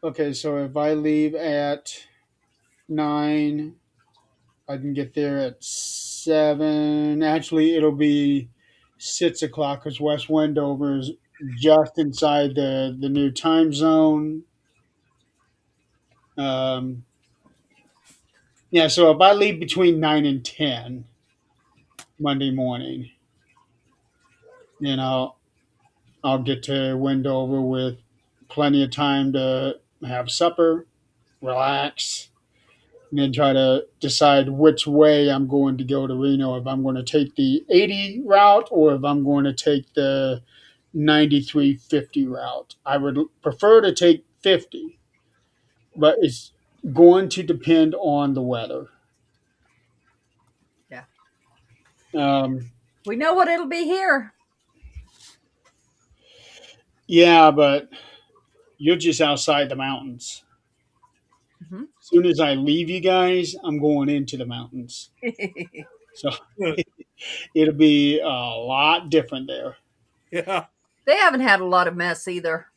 okay, so if I leave at 9, I can get there at 7. Actually, it'll be 6 o'clock because West Wendover is just inside the new time zone. Yeah, so if I leave between 9 and 10 Monday morning, then I'll get to Wendover with plenty of time to have supper, relax, and then try to decide which way I'm going to go to Reno, if I'm going to take the 80 route or if I'm going to take the 9350 route. I would prefer to take 50, but it's going to depend on the weather. Yeah. We know what it'll be here. Yeah, but you're just outside the mountains. Mm-hmm. As soon as I leave you guys, I'm going into the mountains. So it'll be a lot different there. Yeah. They haven't had a lot of mess either.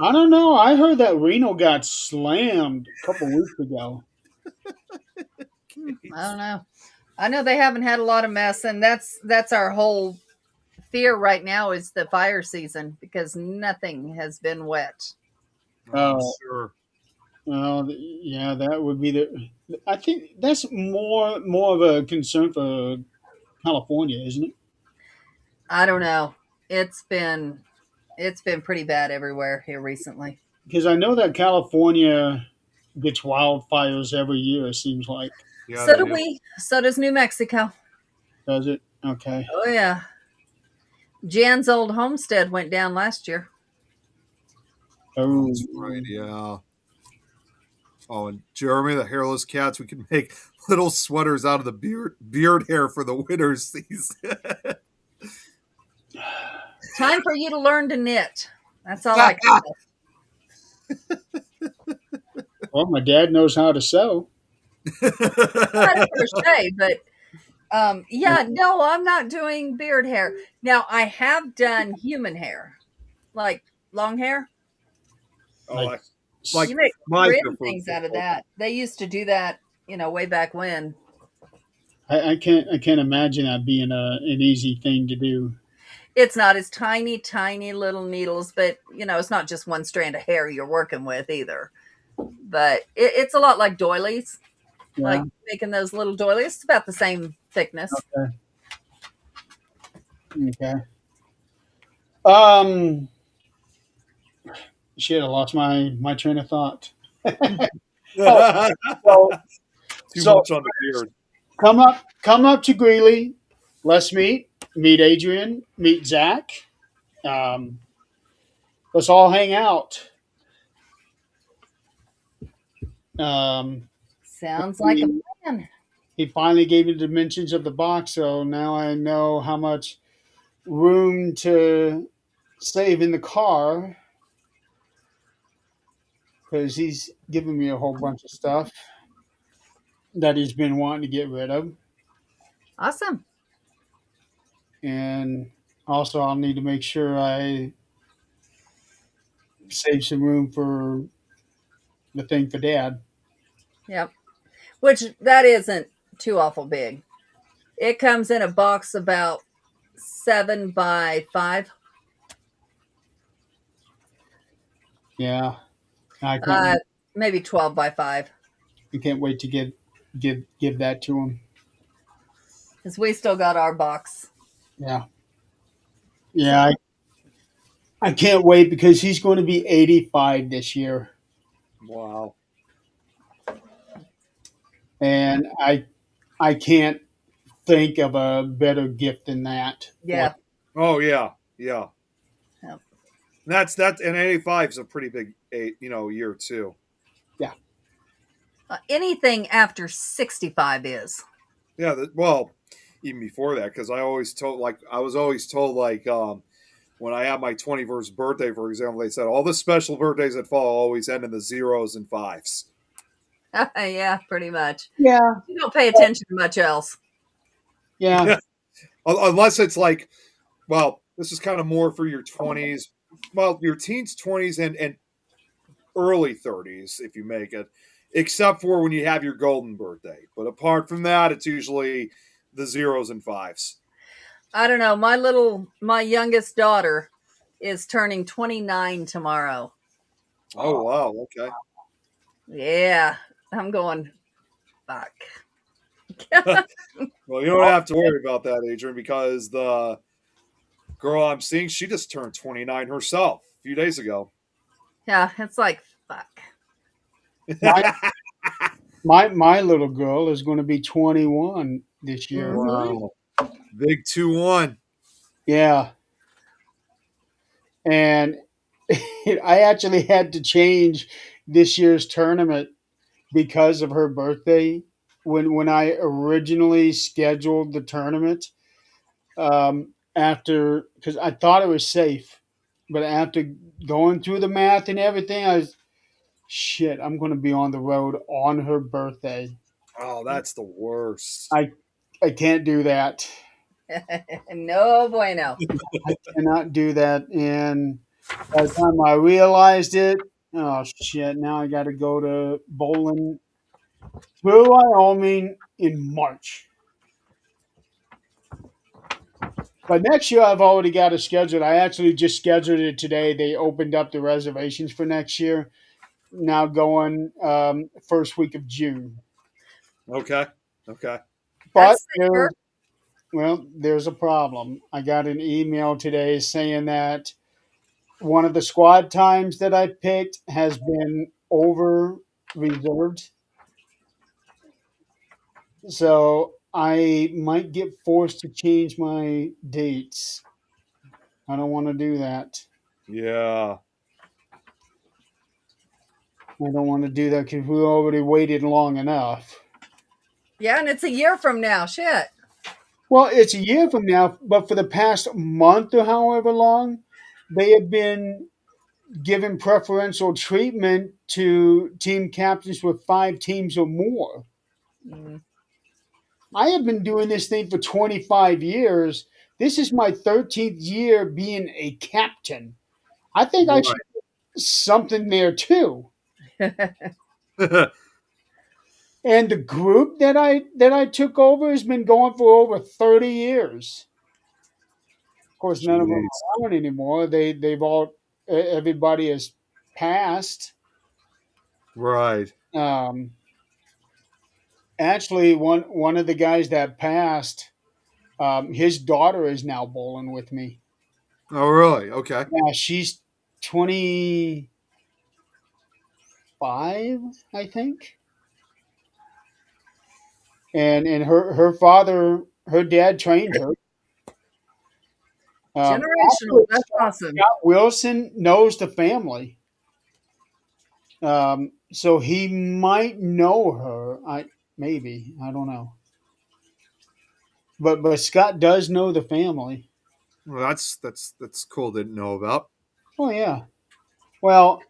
I don't know. I heard that Reno got slammed a couple weeks ago. I don't know. I know they haven't had a lot of mess, and that's our whole fear right now is the fire season because nothing has been wet. Oh, sure. Well, yeah, that would be I think that's more of a concern for California, isn't it? I don't know. It's been pretty bad everywhere here recently. Because I know that California gets wildfires every year, it seems like. Yeah, so do we. So does New Mexico. Does it? Okay. Oh, yeah. Jan's old homestead went down last year. Oh, that's right, yeah. Oh, and Jeremy, the hairless cats, we can make little sweaters out of the beard hair for the winter season. Time for you to learn to knit. That's all I can say. Well, my dad knows how to sew. Not a crochet, but yeah, no, I'm not doing beard hair. Now I have done human hair, like long hair. Oh, Like, like You make my pretty things out of that. They used to do that, way back when. I can't imagine that being an easy thing to do. It's not as tiny, tiny little needles, but it's not just one strand of hair you're working with either. But it's a lot like doilies, like Yeah. making those little doilies. It's about the same thickness. Okay. Shit, I lost my train of thought. Too So much on the beard. come up to Greeley. Let's meet Adrian, meet Zach. Let's all hang out. Sounds like a plan. He finally gave me the dimensions of the box, so now I know how much room to save in the car because he's given me a whole bunch of stuff that he's been wanting to get rid of. Awesome. And also, I'll need to make sure I save some room for the thing for Dad. Yep. Which that isn't too awful big. It comes in a box about 7 by 5. Yeah, I can't, Maybe 12 by 5. I can't wait to give that to him. Because we still got our box. Yeah, yeah. I can't wait because he's going to be 85 this year, Wow. and I can't think of a better gift than that. Yeah. Oh yeah, yeah. Yep. And 85 is a pretty big year too. Yeah. Anything after 65 is. Yeah. Well, even before that, because I was always told when I had my 21st birthday, for example, they said all the special birthdays that fall always end in the 0s and 5s. Yeah, pretty much. Yeah, You don't pay attention to much else. yeah, Unless it's like, well, this is kind of more for your 20s, well, your teens, 20s, and early 30s if you make it, except for when you have your golden birthday. But apart from that, it's usually the 0s and 5s. I don't know. My youngest daughter is turning 29 tomorrow. Oh, wow. Okay. Yeah. I'm going, fuck. Well, you don't have to worry about that, Adrian, because the girl I'm seeing, she just turned 29 herself a few days ago. Yeah, it's like, fuck. my little girl is going to be 21 this year. Wow. Big 2-1. Yeah, and I actually had to change this year's tournament because of her birthday. When I originally scheduled the tournament, after because I thought it was safe, but after going through the math and everything, I was shit. I'm going to be on the road on her birthday. Oh, that's the worst. I can't do that. No bueno. I cannot do that. And by the time I realized it, oh shit! Now I got to go to bowling through Wyoming in March. But next year, I've already got it scheduled. I actually just scheduled it today. They opened up the reservations for next year. Now going first week of June. Okay. But That's safer. there's a problem. I got an email today saying that one of the squad times that I picked has been over reserved. So I might get forced to change my dates. I don't want to do that. Yeah. I don't want to do that because we already waited long enough. Yeah, and it's a year from now. Shit. Well, it's a year from now, but for the past month or however long, they have been giving preferential treatment to team captains with 5 teams or more. Mm. I have been doing this thing for 25 years. This is my 13th year being a captain. I think I should do something there too. Right. And the group that I took over has been going for over 30 years. Of course, none of them Jeez. are around anymore. They've all everybody has passed. Right. Um, actually, one of the guys that passed, his daughter is now bowling with me. Oh, really? Okay. Yeah, she's 25, I think. And her father, her dad trained her. Generational. Actually, That's awesome. Scott Wilson knows the family. So he might know her. Maybe, I don't know. But Scott does know the family. Well, that's cool. Didn't know about. Oh yeah. Well,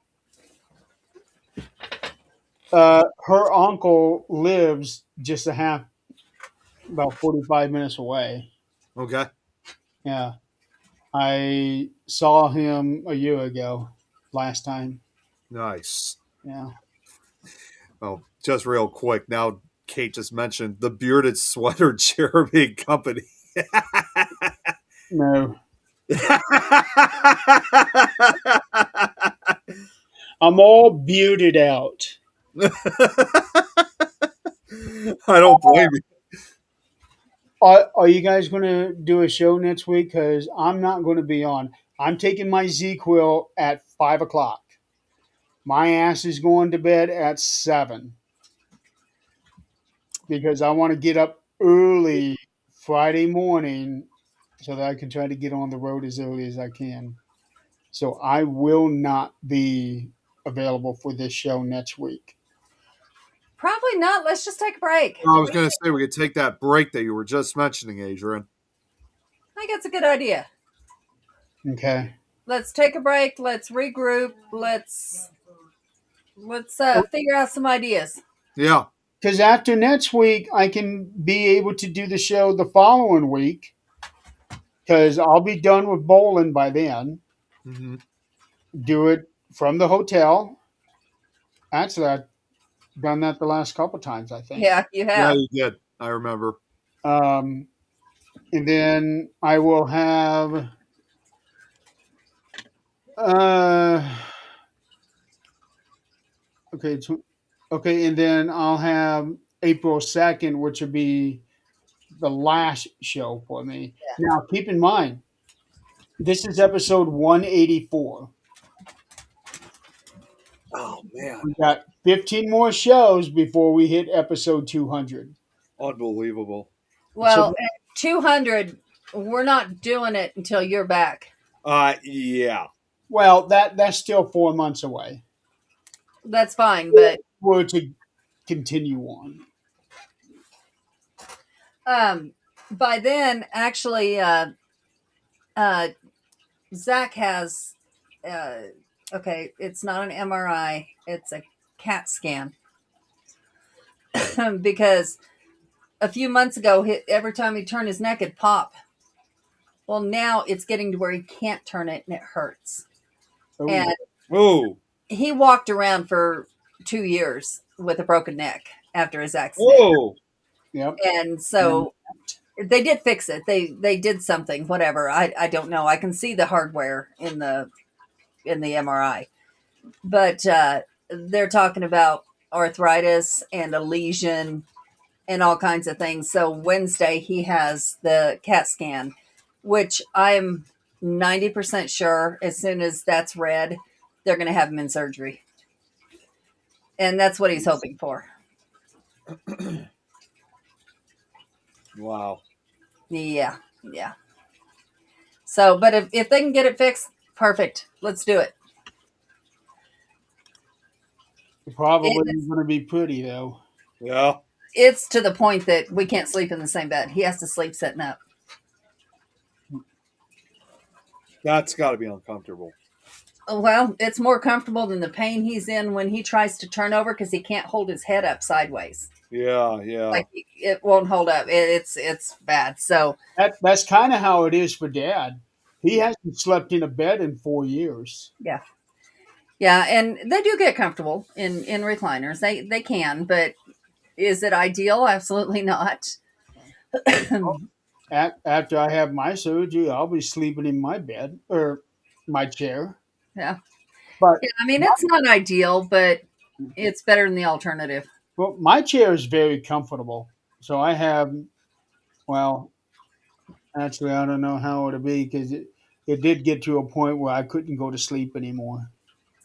her uncle lives just about 45 minutes away. Okay. Yeah. I saw him a year ago, last time. Nice. Yeah. Oh, just real quick. Now, Kate just mentioned the bearded sweater Jeremy company. No, I'm all bearded out. I don't blame you. Are you guys going to do a show next week? Because I'm not going to be on. I'm taking my Z-Quill at 5 o'clock. My ass is going to bed at 7 because I want to get up early Friday morning so that I can try to get on the road as early as I can. So I will not be available for this show next week. Probably not. Let's just take a break. I was going to say we could take that break that you were just mentioning, Adrian. I think it's a good idea. Okay. Let's take a break. Let's regroup. Let's figure out some ideas. Yeah. Because after next week, I can be able to do the show the following week because I'll be done with bowling by then. Mm-hmm. Do it from the hotel. Actually, I've done that the last couple times, I think. Yeah, you Yeah, have. you did. I remember. And then I will have. Okay. Okay, and then I'll have April 2nd, which will be the last show for me. Now, keep in mind, this is episode 184. Oh, man. We got 15 more shows before we hit episode 200. Unbelievable. Well, So- at 200, we're not doing it until you're back. Yeah. Well, that's still 4 months away. That's fine, but We're to continue on. by then, actually, Zach has. Okay, it's not an MRI; it's a CAT scan. Because a few months ago, every time he turned his neck, it'd pop. Well, now it's getting to where he can't turn it and it hurts. Oh, And Oh. he walked around for 2 years with a broken neck after his accident. Whoa. yep. And so they did fix it. They did something, whatever. I don't know. I can see the hardware in the MRI. But they're talking about arthritis and a lesion and all kinds of things. So Wednesday he has the CAT scan, which I'm 90% sure as soon as that's read, they're going to have him in surgery. And that's what he's hoping for. Wow. Yeah. So, but if they can get it fixed, perfect. Let's do it. Probably It's, going to be pretty though. Yeah. it's to the point that we can't sleep in the same bed. He has to sleep sitting up. That's got to be uncomfortable. Well, it's more comfortable than the pain he's in when he tries to turn over because he can't hold his head up sideways. Yeah, yeah. Like it won't hold up. It's bad. So That's kind of how it is for Dad. He hasn't slept in a bed in 4 years. yeah, yeah, and they do get comfortable in recliners. They can, but is it ideal? Absolutely not. After I have my surgery, I'll be sleeping in my bed or my chair. Yeah. But Yeah, I mean, it's not ideal, but it's better than the alternative. well, my chair is very comfortable. So I have, well, actually, I don't know how it'll be because it did get to a point where I couldn't go to sleep anymore.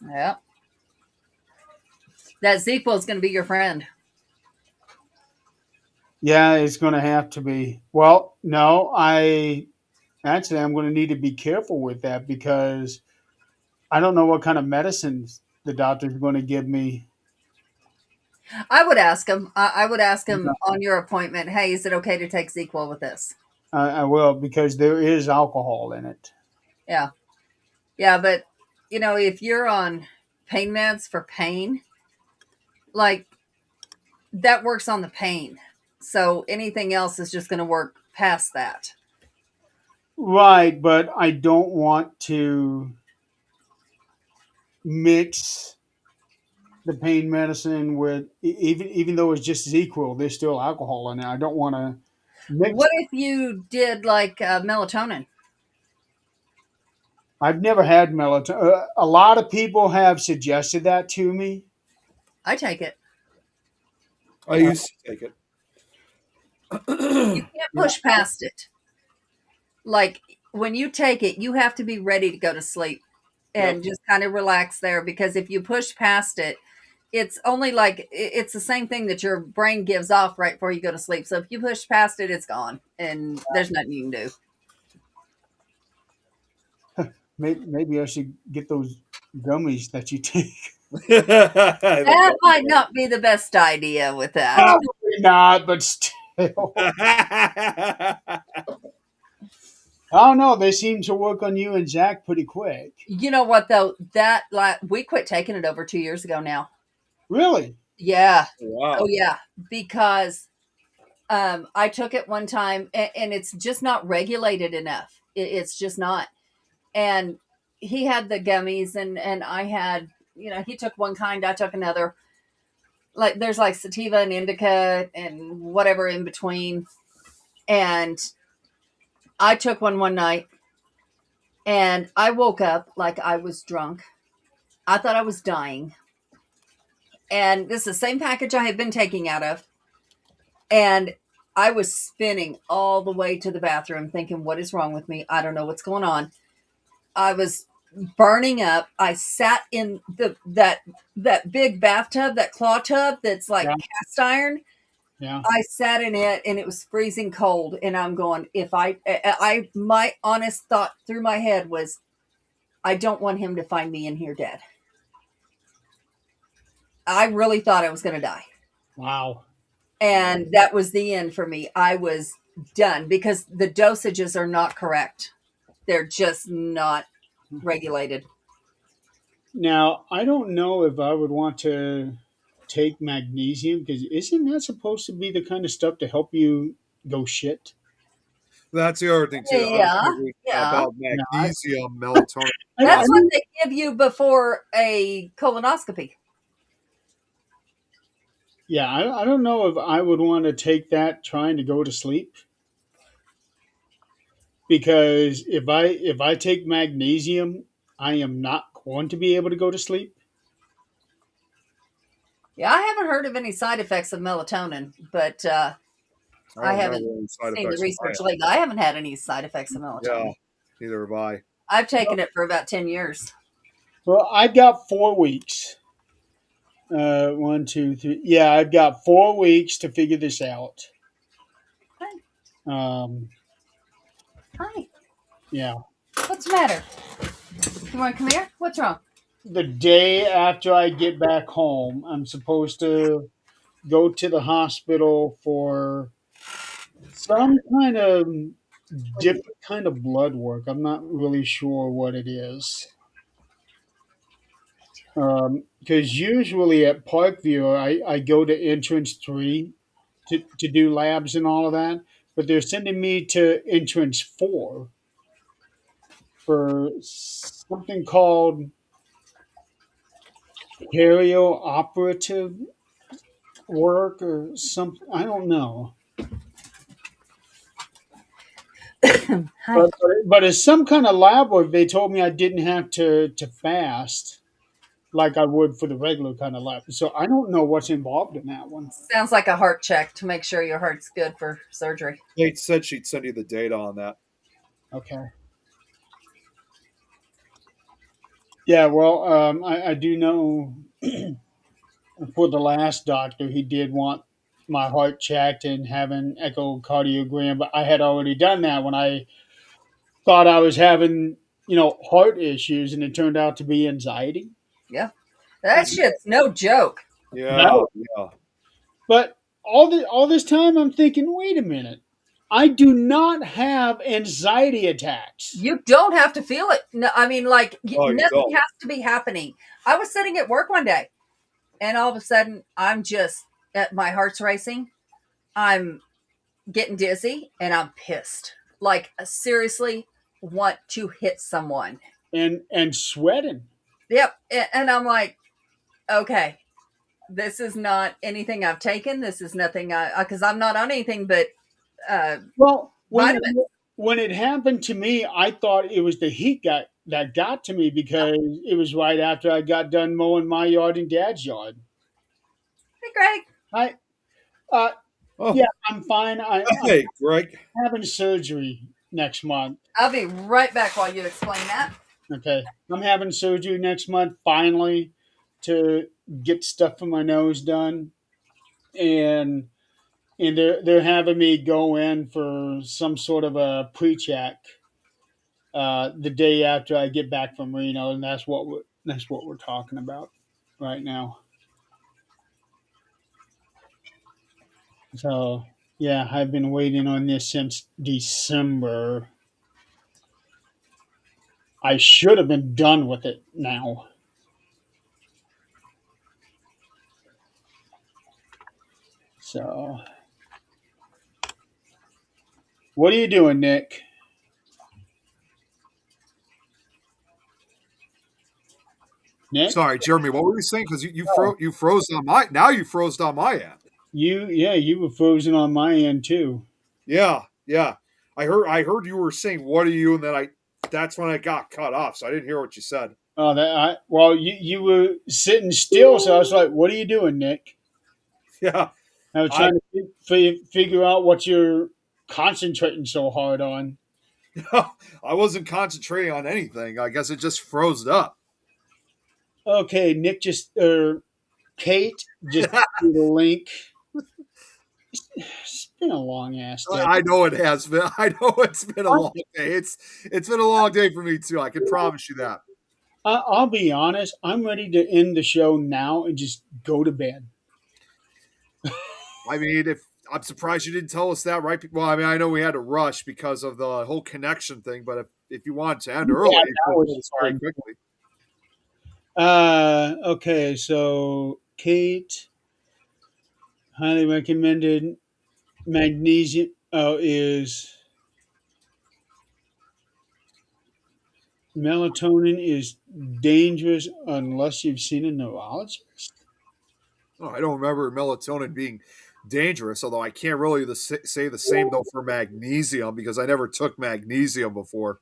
Yeah. That Zequel is going to be your friend. Yeah, it's going to have to be. Well, no, I'm going to need to be careful with that because I don't know what kind of medicines the doctor's going to give me. I would ask him. I would ask him on your appointment. Hey, is it okay to take Zequel with this? I will because there is alcohol in it. Yeah, yeah, but if you're on pain meds for pain, like that works on the pain. So anything else is just going to work past that. Right, but I don't want to mix the pain medicine with even though it's just Zequel, there's still alcohol in it. I don't want to mix. What if you did like melatonin? I've never had melatonin. A lot of people have suggested that to me. I take it. I used to take it. You can't push past it. Like when you take it, you have to be ready to go to sleep and just kind of relax there because if you push past it, it's only like it's the same thing that your brain gives off right before you go to sleep. So if you push past it, it's gone and there's nothing you can do. Maybe I should get those gummies that you take. That might not be the best idea with that. Probably not, but still. I don't know. They seem to work on you and Zach pretty quick. You know what though? That we quit taking it over 2 years ago now. Really? Yeah. Wow. Oh yeah, because I took it one time and it's just not regulated enough. It's just not. And he had the gummies and I had, he took one kind, I took another. Like there's like sativa and indica and whatever in between. And I took one night and I woke up like I was drunk. I thought I was dying. And this is the same package I had been taking out of. And I was spinning all the way to the bathroom thinking, what is wrong with me? I don't know what's going on. I was burning up. I sat in that big bathtub, that claw tub that's like cast iron. Yeah. I sat in it and it was freezing cold. And I'm going, my honest thought through my head was, I don't want him to find me in here dead. I really thought I was going to die. Wow. And that was the end for me. I was done because the dosages are not correct. They're just not regulated. Now, I don't know if I would want to take magnesium because isn't that supposed to be the kind of stuff to help you go shit? That's the other thing too. Yeah. About magnesium, melatonin. That's what they give you before a colonoscopy. Yeah, I don't know if I would want to take that trying to go to sleep. Because if I take magnesium, I am not going to be able to go to sleep. Yeah, I haven't heard of any side effects of melatonin, but I haven't seen the research lately. I haven't had any side effects of melatonin. Yeah, neither have I. I've taken it for about 10 years. Well, I've got 4 weeks. 1, 2, 3. Yeah, I've got 4 weeks to figure this out. Okay. Yeah. What's the matter? You want to come here? What's wrong? the day after I get back home, I'm supposed to go to the hospital for some kind of different kind of blood work. I'm not really sure what it is. Because usually at Parkview, I go to entrance 3 to do labs and all of that, but they're sending me to entrance 4 for something called operative work or something. I don't know. Hi. But it's some kind of lab work. They told me I didn't have to fast like I would for the regular kind of lab. So I don't know what's involved in that one. Sounds like a heart check to make sure your heart's good for surgery. Kate said she'd send you the data on that. Okay. Yeah, well, I do know for the last doctor, he did want my heart checked and have an echocardiogram, but I had already done that when I thought I was having, heart issues, and it turned out to be anxiety. Yeah. That shit's no joke. Yeah, No. yeah. But all this time, I'm thinking, wait a minute, I do not have anxiety attacks. You don't have to feel it. No, I mean, like, Oh, you nothing don't. has to be happening. I was sitting at work one day, and all of a sudden, my heart's racing. I'm getting dizzy, and I'm pissed. Like, seriously, want to hit someone. And sweating. Yep. And I'm like, okay, this is not anything I've taken. This is nothing because I'm not on anything but Well, vitamins. when it happened to me, I thought it was the heat that got to me because it was right after I got done mowing my yard and Dad's yard. Hey, Greg. I, uh, Oh, yeah, I'm fine. I'm hey, Greg. having surgery next month. I'll be right back while you explain that. Okay, I'm having surgery next month finally to get stuff for my nose done, and they're having me go in for some sort of a pre-check the day after I get back from Reno, and that's what we're talking about right now. So yeah, I've been waiting on this since December. I should have been done with it now. So, what are you doing, Nick? Nick, Sorry, Jeremy. What were you saying? Because oh, you froze on my you froze on my end. you were frozen on my end too. Yeah, yeah. I heard you were saying what are you, and then that's when I got cut off, so I didn't hear what you said. Oh, you were sitting still, so I was like, "What are you doing, Nick?" Yeah, I was I trying to figure out what you're concentrating so hard on. I wasn't concentrating on anything. I guess it just froze up. Okay, Kate just threw the link. It's been a long ass day. I know it has been. I know it's been a long day. It's been a long day for me too. I can promise you that. I'll be honest. I'm ready to end the show now and just go to bed. I mean, if I'm surprised you didn't tell us that, right? Well, I mean, I know we had to rush because of the whole connection thing, but if you wanted to end early, Yeah, you that could have was told us very fine. quickly. Okay, so Kate highly recommended magnesium. Oh, is melatonin is dangerous unless you've seen a neurologist. Oh, I don't remember melatonin being dangerous, although I can't really say the same though for magnesium because I never took magnesium before.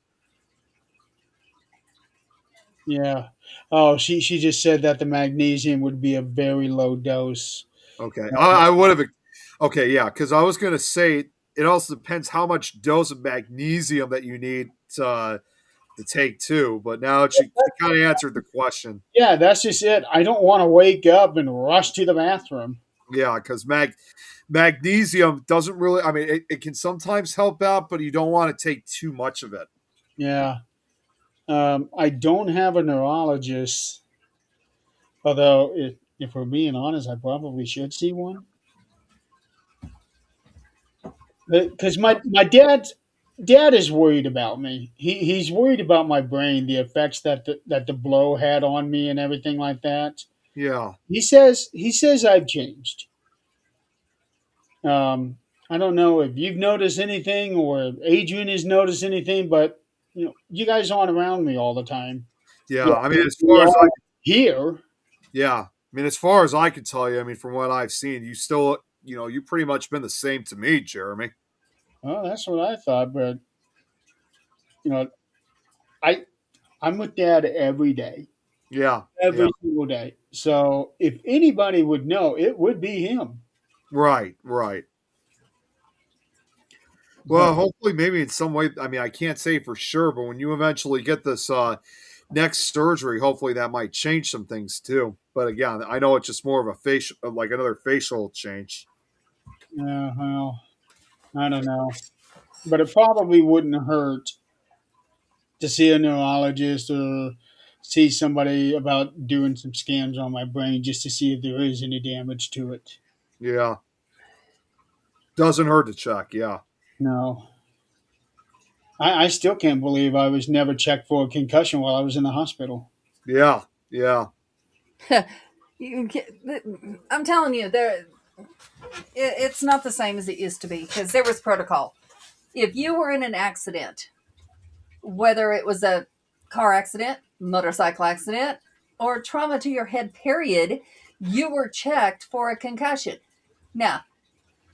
Yeah. Oh, she just said that the magnesium would be a very low dose. Okay, I would have. Okay, yeah, because I was going to say it also depends how much dose of magnesium that you need to take too. But now she kind of answered the question. Yeah, that's just it. I don't want to wake up and rush to the bathroom. Yeah, because magnesium doesn't really. I mean, it can sometimes help out, but you don't want to take too much of it. Yeah. I don't have a neurologist Although, if we're being honest, I probably should see one because my dad is worried about me. He's worried about my brain, the effects that the blow had on me, and everything like that. Yeah. He says I've changed. I don't know if you've noticed anything or if Adrian has noticed anything, but you guys aren't around me all the time. Yeah. Yeah, I mean, as we far as I are here. yeah, I mean, as far as I could tell you, I mean, from what I've seen, you still, you pretty much been the same to me, Jeremy. Well, that's what I thought, but you know, I I'm with Dad every day, Yeah. Yeah. every single day. So if anybody would know, it would be him. Right. Right. So, Well, hopefully, maybe in some way. I mean, I can't say for sure, but when you eventually get this next surgery, hopefully that might change some things too. But again, I know it's just more of a facial, like another facial change. well, I don't know, but it probably wouldn't hurt to see a neurologist or see somebody about doing some scans on my brain just to see if there is any damage to it. Yeah, doesn't hurt to check. Yeah, No. I still can't believe I was never checked for a concussion while I was in the hospital. yeah, yeah, I'm telling you, it's not the same as it used to be because there was protocol. If you were in an accident, whether it was a car accident, motorcycle accident, or trauma to your head, period, you were checked for a concussion. Now,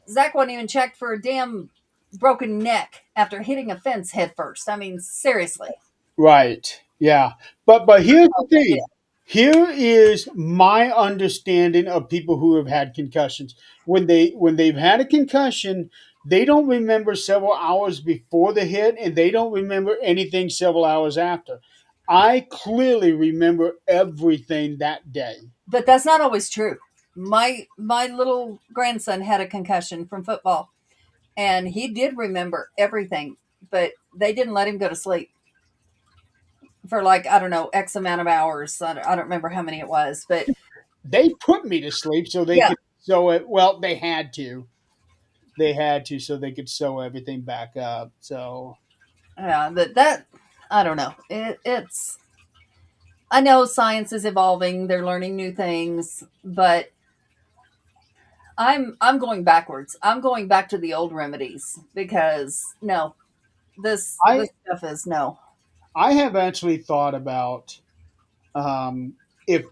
Zach wasn't even checked for a damn broken neck after hitting a fence head first. I mean, seriously. Right. Yeah. But here's the thing. Here is my understanding of people who have had concussions. When they've had a concussion, they don't remember several hours before the hit and they don't remember anything several hours after. I clearly remember everything that day. But that's not always true. My little grandson had a concussion from football, and he did remember everything, but they didn't let him go to sleep for like I don't know X amount of hours. I don't remember how many it was, but They put me to sleep so they yeah, could sew it. Well, they had to. They had to so they could sew everything back up. So yeah. But that I don't know. It's I know science is evolving; they're learning new things, but I'm going backwards. I'm going back to the old remedies because no, I this stuff is no. I have actually thought about if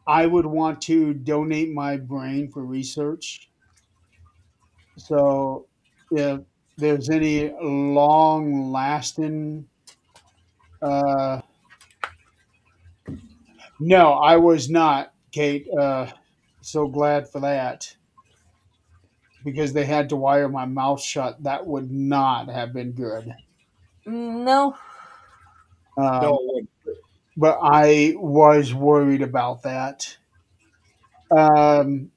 I would want to donate my brain for research. So if there's any long lasting, uh, no, I was not, Kate. So glad for that because they had to wire my mouth shut. That would not have been good. No, no, Um, it wouldn't. but I was worried about that. Um,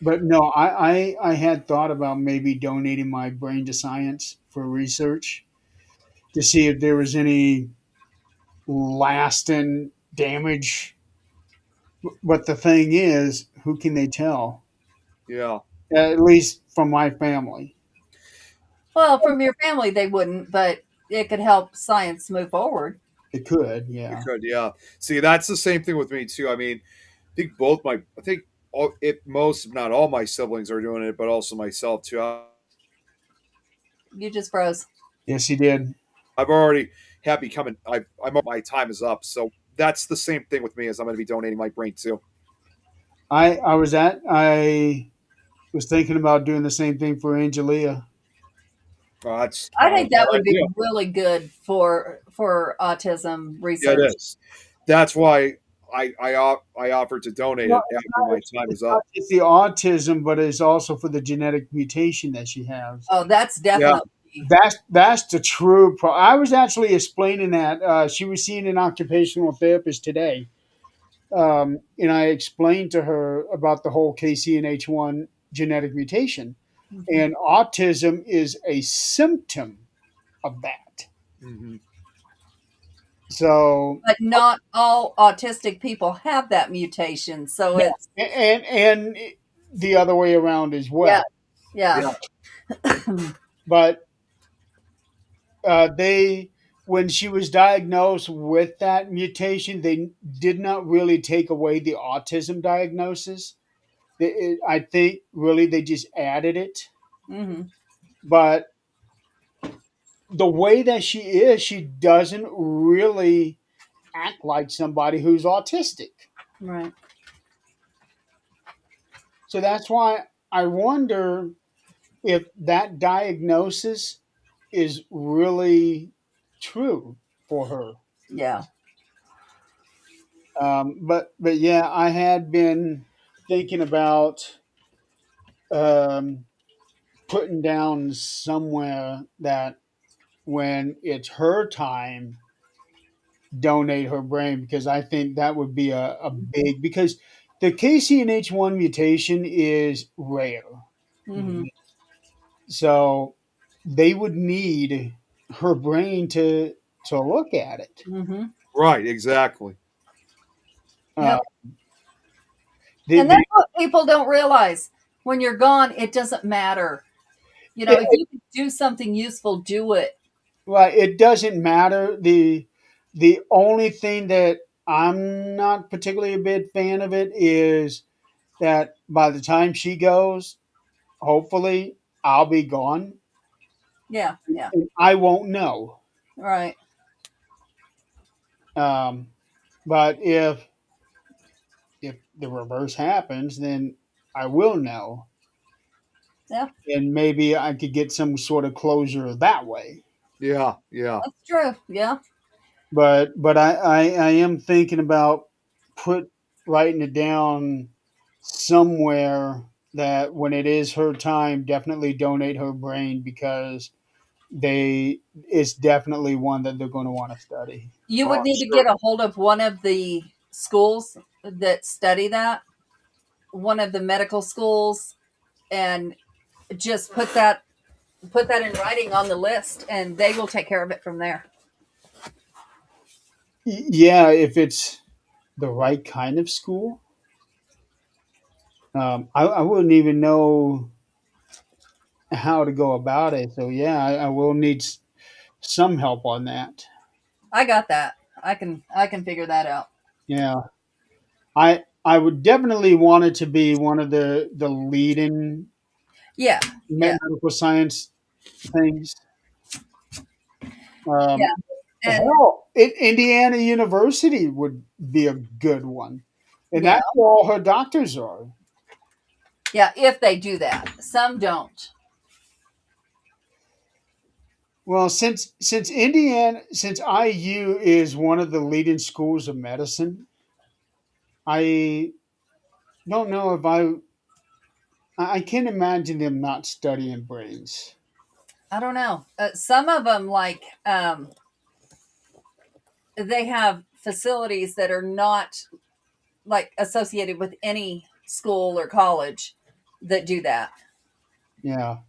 but no, I had thought about maybe donating my brain to science for research to see if there was any lasting damage. But the thing is, who can they tell? Yeah, At least from my family. well, from your family they wouldn't, but it could help science move forward. It could, it yeah. could. Yeah. See, that's the same thing with me too. I mean, I think all, it most, if not all, my siblings are doing it, but also myself too. You just froze. Yes, he did. I've already had becoming. I'm my time is up, so that's the same thing with me. As I'm going to be donating my brain too. I was thinking about doing the same thing for Angelia. That's I not a think that bad would be idea. really good for autism Yeah, it research. is. That's why I offered to donate No, it after my time it's is not up. just the autism, but it's also for the genetic mutation that she has. Oh, that's Yeah. definitely That's the true. I was actually explaining that she was seeing an occupational therapist today, and I explained to her about the whole KCNH1 genetic mutation, mhm. and autism is a symptom of that. Hmm. So But not all autistic people have that mutation. So yeah, it's, and the other way around as yeah, well. yeah. Yeah. But they, when she was diagnosed with that mutation, they did not really take away the autism diagnosis. I think really they just added it. Hmm. But the way that she doesn't really act like somebody who's autistic. Right. So that's why I wonder if that diagnosis is really true for her. Yeah. But yeah, I had been thinking about um, putting down somewhere that when it's her time, donate her brain, because I think that would be a big, because the KCNH1 mutation is rare. Hmm. So they would need her brain to look at it. Hmm. Right. Exactly. Uh, Yep. the, And that's the, what people don't realize. When you're gone, it doesn't matter. You know, if it, you can do something useful, do it. well, it doesn't matter. The only thing that I'm not particularly a big fan of it is that by the time she goes, hopefully I'll be gone Yeah. Yeah. and I won't know. Right. Um, but if the reverse happens, then I will know, Yeah. and maybe I could get some sort of closure that way. Yeah. Yeah. That's true. Yeah. But I am thinking about put writing it down somewhere that when it is her time, definitely donate her brain, because they it's definitely one that they're going to want to study. You Oh, would I'm need to sure. get a hold of one of the schools that study that, one of the medical schools, and just put that in writing on the list, and they will take care of it from there. Yeah, if it's the right kind of school. I wouldn't even know how to go about it. So yeah, I will need some help on that. I got that. I can figure that out. Yeah, I would definitely want it to be one of the leading Yeah. Yeah. medical science things. Yeah. Um, And hell, Indiana University would be a good one, and yeah. that's where all her doctors are. Yeah, if they do that. Some don't. Well, since IU is one of the leading schools of medicine, I don't know if I can't imagine them not studying brains. I don't know. Some of them, like, they have facilities that are not like associated with any school or college that do that. Yeah.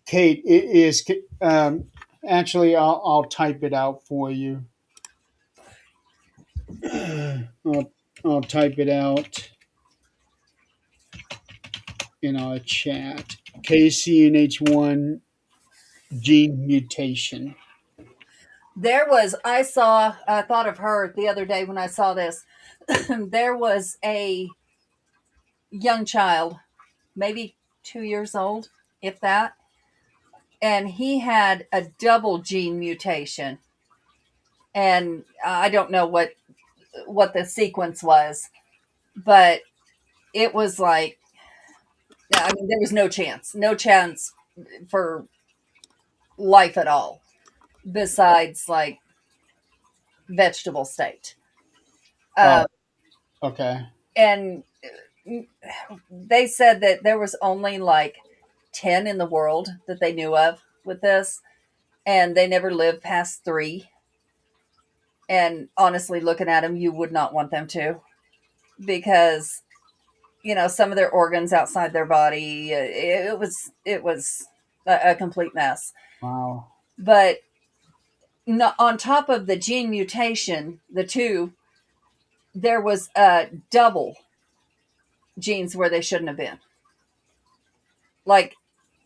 Kate, it is. Actually, I'll type it out for you. I'll type it out in our chat. KCNH1 gene mutation. I thought of her the other day when I saw this. There was a young child, maybe 2 years old, if that, and he had a double gene mutation. And I don't know what the sequence was, but it was like, I mean, there was no chance for life at all, besides like vegetable state. Oh, Uh, okay. and they said that there was only like 10 in the world that they knew of with this, and they never lived past three. And honestly, looking at them, you would not want them to, because some of their organs outside their body, it was a complete mess. Wow. But no, on top of the gene mutation, the two, there was double genes where they shouldn't have been. Like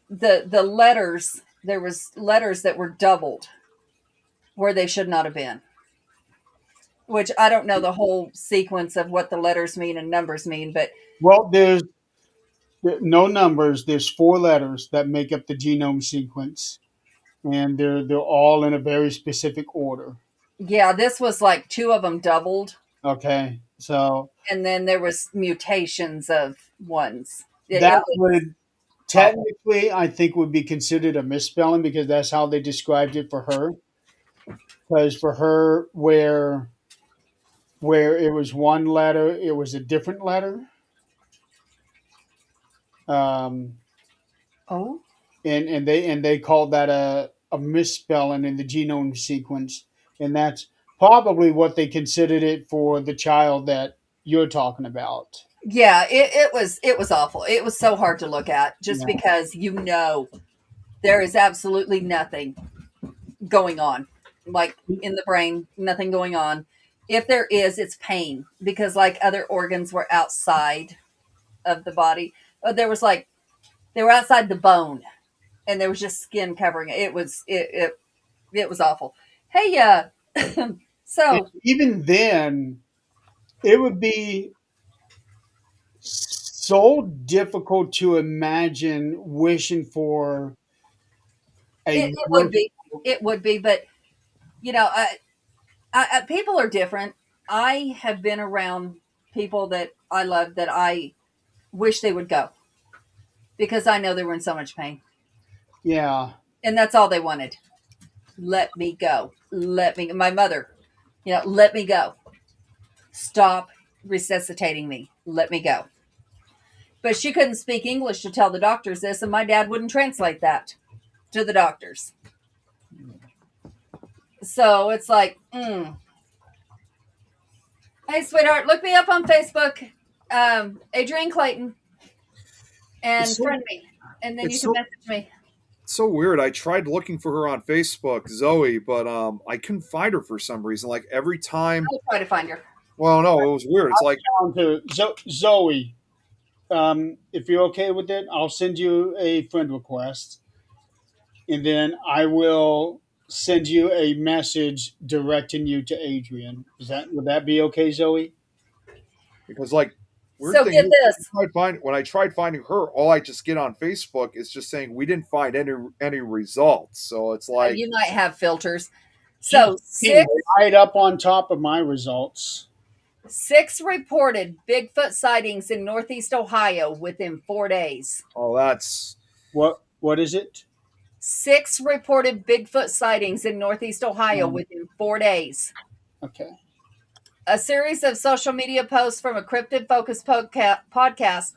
the letters, there was letters that were doubled where they should not have been. Which I don't know the whole sequence of what the letters mean and numbers mean, but Well, there's no numbers. There's 4 letters that make up the genome sequence, and they're all in a very specific order. yeah, this was like 2 of them doubled, Okay, so and then there was mutations of ones. that would technically, I think, would be considered a misspelling because that's how they described it for her. Because for her, where it was 1 letter, it was a different letter. Um, Oh, and they called that a misspelling in the genome sequence, and that's probably what they considered it for the child that you're talking about. yeah, it was awful. It was so hard to look at just Yeah. because there is absolutely nothing going on, like in the brain, nothing going on. If there is, it's pain because like other organs were outside of the body. There was like they were outside the bone, and there was just skin covering it. It was awful. Hey, And so even then, it would be so difficult to imagine wishing for a it would be, but you know, people are different. I have been around people that I love that I wish they would go because I know they were in so much pain, yeah. and that's all they wanted. Let me go. Let me. My mother, let me go. Stop resuscitating me. Let me go. But she couldn't speak English to tell the doctors this, and my dad wouldn't translate that to the doctors. So it's like, hey, sweetheart, look me up on Facebook, Adrienne Clayton, and friend me, and then you can message me. It's so weird. I tried looking for her on Facebook, Zoe, but I couldn't find her for some reason. Like every time. I'll try to find her. Well, no, it was weird. It's like Down to Zoe. If you're okay with it, I'll send you a friend request, and then I will send you a message directing you to Adrian. Would that be okay, Zoe? because like weird So thing get is, this. when I tried finding her, all I just get on Facebook is just saying we didn't find any results. So it's like You might have filters. So She's right up on top of my results. 6 reported Bigfoot sightings in Northeast Ohio within 4 days. oh, that's What is it? 6 reported Bigfoot sightings in Northeast Ohio within 4 days. Okay. A series of social media posts from a cryptid focused podcast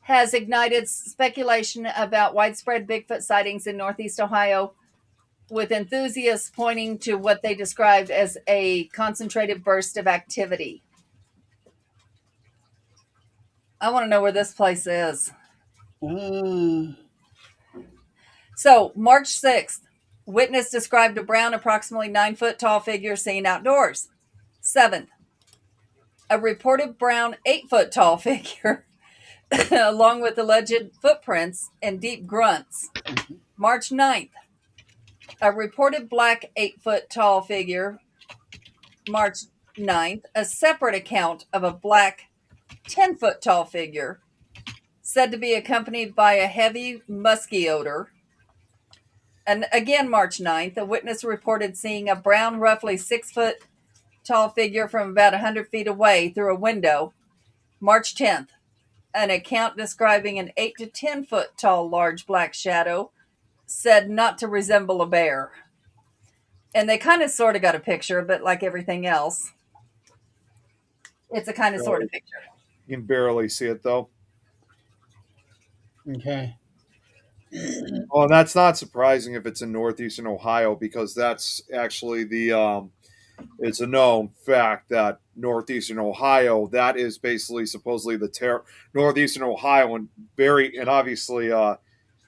has ignited speculation about widespread Bigfoot sightings in Northeast Ohio, with enthusiasts pointing to what they described as a concentrated burst of activity. I want to know where this place is. So, March 6th, witness described a brown, approximately 9-foot tall figure seen outdoors. 7th, a reported brown 8-foot tall figure, along with alleged footprints and deep grunts. March 9th, a reported black 8-foot tall figure. March 9th, a separate account of a black 10-foot tall figure, said to be accompanied by a heavy musky odor. And again, March 9th, a witness reported seeing a brown, roughly 6-foot tall figure from about 100 feet away through a window. March 10th, an account describing an 8 to 10 foot tall large black shadow, said not to resemble a bear. And they kind of sort of got a picture, but like everything else, it's a kind of sort of picture. you can barely see it though. Okay. Well, that's not surprising if it's in northeastern Ohio because that's actually it's a known fact that northeastern Ohio, that is basically supposedly the northeastern Ohio, and obviously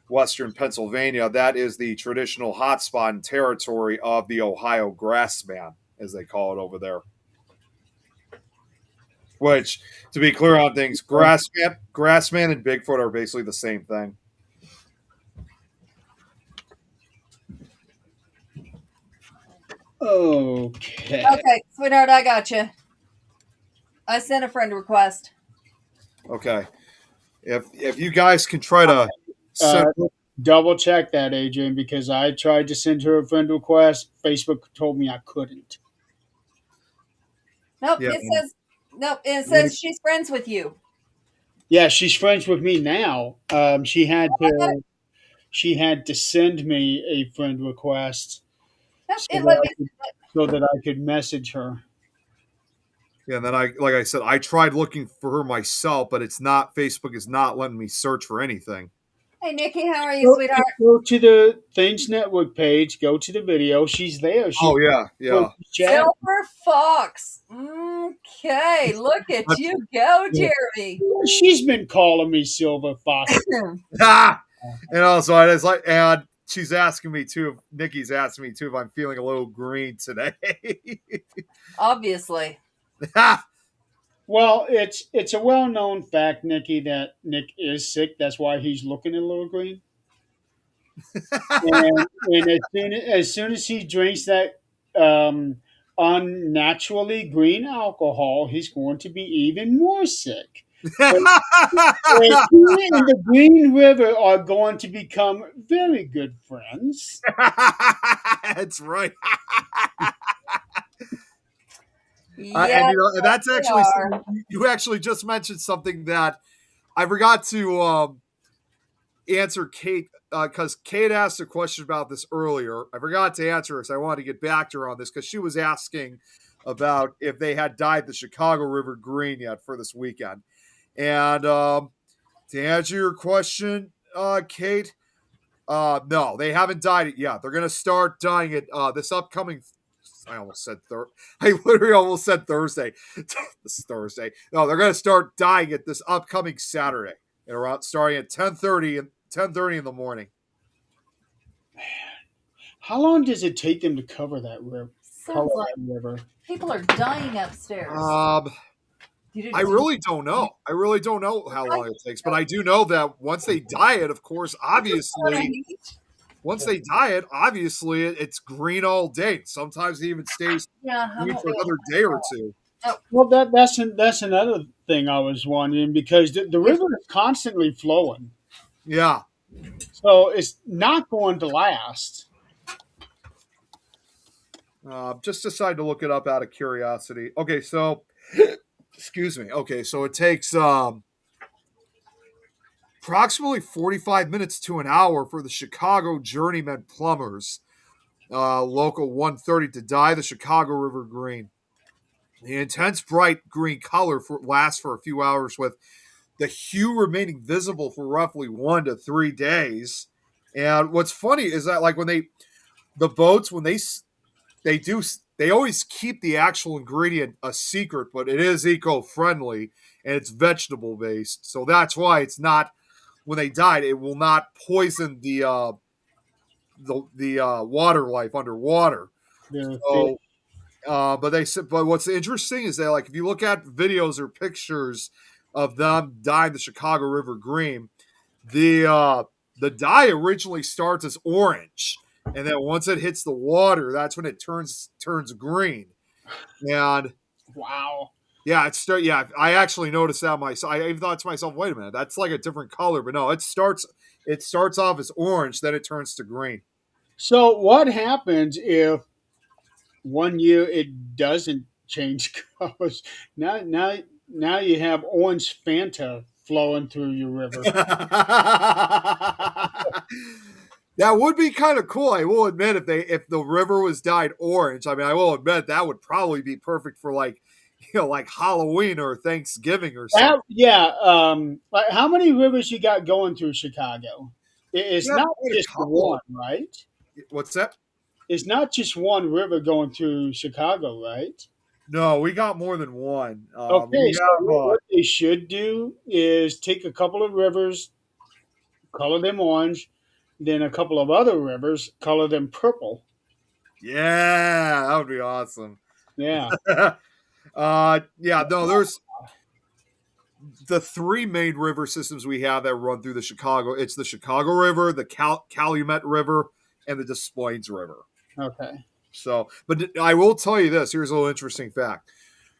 Western Pennsylvania, that is the traditional hotspot and territory of the Ohio grassman, as they call it over there. Which, to be clear on things, grassman and Bigfoot are basically the same thing. Okay. Okay, sweetheart, I got you. I sent a friend request. Okay, if you guys can try to send, Double check that, Adrian, because I tried to send her a friend request. Facebook told me I couldn't. Nope, Yeah. it says she's friends with you. Yeah, she's friends with me now. She had to send me a friend request Nope, so it that, let I me. could, so that I could message her. yeah, and then like I said, I tried looking for her myself, but it's not. Facebook is not letting me search for anything. Hey, Nikki, how are you, sweetheart? Go to the Things Network page. Go to the video. She's there. Oh yeah. Silver Fox. Okay, look at you go, Jeremy. She's been calling me Silver Fox. Ah! And also, I was like, and she's asking me too. Nikki's asking me too if I'm feeling a little green today. Obviously. Well, it's a well-known fact, Nikki, that Nick is sick. That's why he's looking a little green. And as soon as he drinks that unnaturally green alcohol, he's going to be even more sick. And he and the Green River are going to become very good friends. That's right. Yeah, and that's they actually are. you actually just mentioned something that I forgot to answer Kate, because Kate asked a question about this earlier. I forgot to answer her, so I wanted to get back to her on this because she was asking about if they had dyed the Chicago River green yet for this weekend. And to answer your question, Kate, no, they haven't dyed it yet. They're going to start dyeing it this upcoming. I literally almost said Thursday. This Thursday. No, they're going to start dyeing it this upcoming Saturday, and around starting at 10:30 in the morning. How long does it take them to cover that river? Sounds like people are dying upstairs. I really don't know. I really don't know how long it takes, but I do know that once they dye it, of course, obviously, it's green all day. Sometimes it even stays green for another day or two. Well, that's another thing I was wondering, because the river is constantly flowing, Yeah. so it's not going to last. Just decided to look it up out of curiosity. Okay, so excuse me. Okay, so it takes approximately 45 minutes to an hour for the Chicago Journeyman Plumbers, local 130, to dye the Chicago River green. The intense bright green color lasts for a few hours, with the hue remaining visible for roughly 1 to 3 days. And what's funny is that, like, when the boats, when they always keep the actual ingredient a secret, but it is eco-friendly and it's vegetable based. So that's why it's not, when they dye it will not poison the water life underwater. So, but what's interesting is that, like, if you look at videos or pictures of them dyeing the Chicago River green, the dye originally starts as orange, and then once it hits the water, that's when it turns green. And wow, yeah, I actually noticed that myself. I even thought to myself, wait a minute, that's like a different color, but no, it starts off as orange, then it turns to green. So what happens if one year it doesn't change colors? Now you have orange Fanta flowing through your river. That would be kind of cool. I will admit, if the river was dyed orange, I mean, I will admit that would probably be perfect for, like, like Halloween or Thanksgiving or something. Like, how many rivers you got going through Chicago? It's not just one, right? What's that? It's not just one river going through Chicago, right? No, we got more than one. Okay, so what they should do is take a couple of rivers, color them orange, then a couple of other rivers, color them purple. Yeah, that would be awesome. Yeah. Yeah, no, there's the three main river systems we have that run through the Chicago. It's the Chicago River, the Calumet River, and the Des Plaines River. Okay. So, but I will tell you this. Here's a little interesting fact.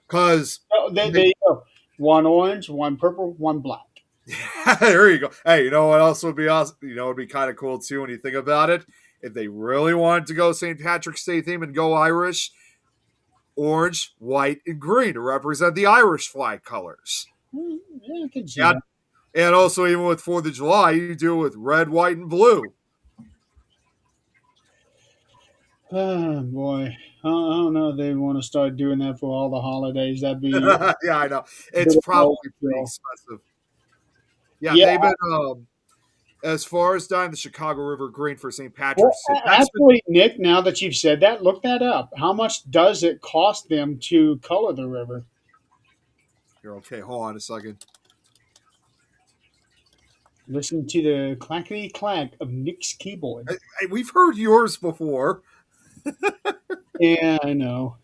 Because Oh, there you go. One orange, one purple, one black. there you go. Hey, you know what else would be awesome? You know, it'd be kind of cool too when you think about it. If they really wanted to go St. Patrick's Day theme and go Irish, orange, white, and green to represent the Irish flag colors. Yeah, I can see Yeah. that. And also, even with 4th of July, you do it with red, white, and blue. Oh, boy. I don't know if they want to start doing that for all the holidays. That'd be Yeah, I know. It's bit of probably pretty overkill. expensive. Yeah, Yeah. they've been, as far as dyeing the Chicago River green for St. Well, Patrick's Day, that's been, actually, Nick, now that you've said that, look that up. How much does it cost them to color the river? here, okay, hold on a second. Listen to the clackety clack of Nick's keyboard. Hey, we've heard yours before. Yeah, I know.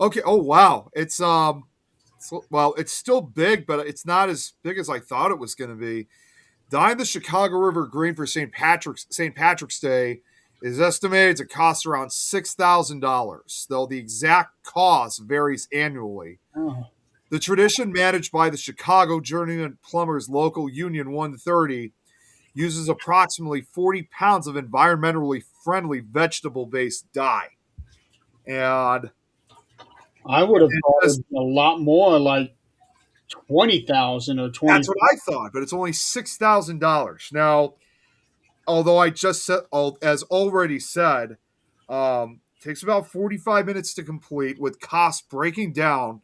Okay, oh wow. It's well, it's still big, but it's not as big as I thought it was going to be. Dyeing the Chicago River green for St. Patrick's Day is estimated to cost around $6,000, though the exact cost varies annually. Oh, The tradition, managed by the Chicago Journeyman Plumbers Local Union 130, uses approximately 40 pounds of environmentally friendly vegetable-based dye. And I would have thought it'd be a lot more, like 20,000 or 20. that's what I thought, but it's only $6,000. Now, although I just said, as already said, takes about 45 minutes to complete, with costs breaking down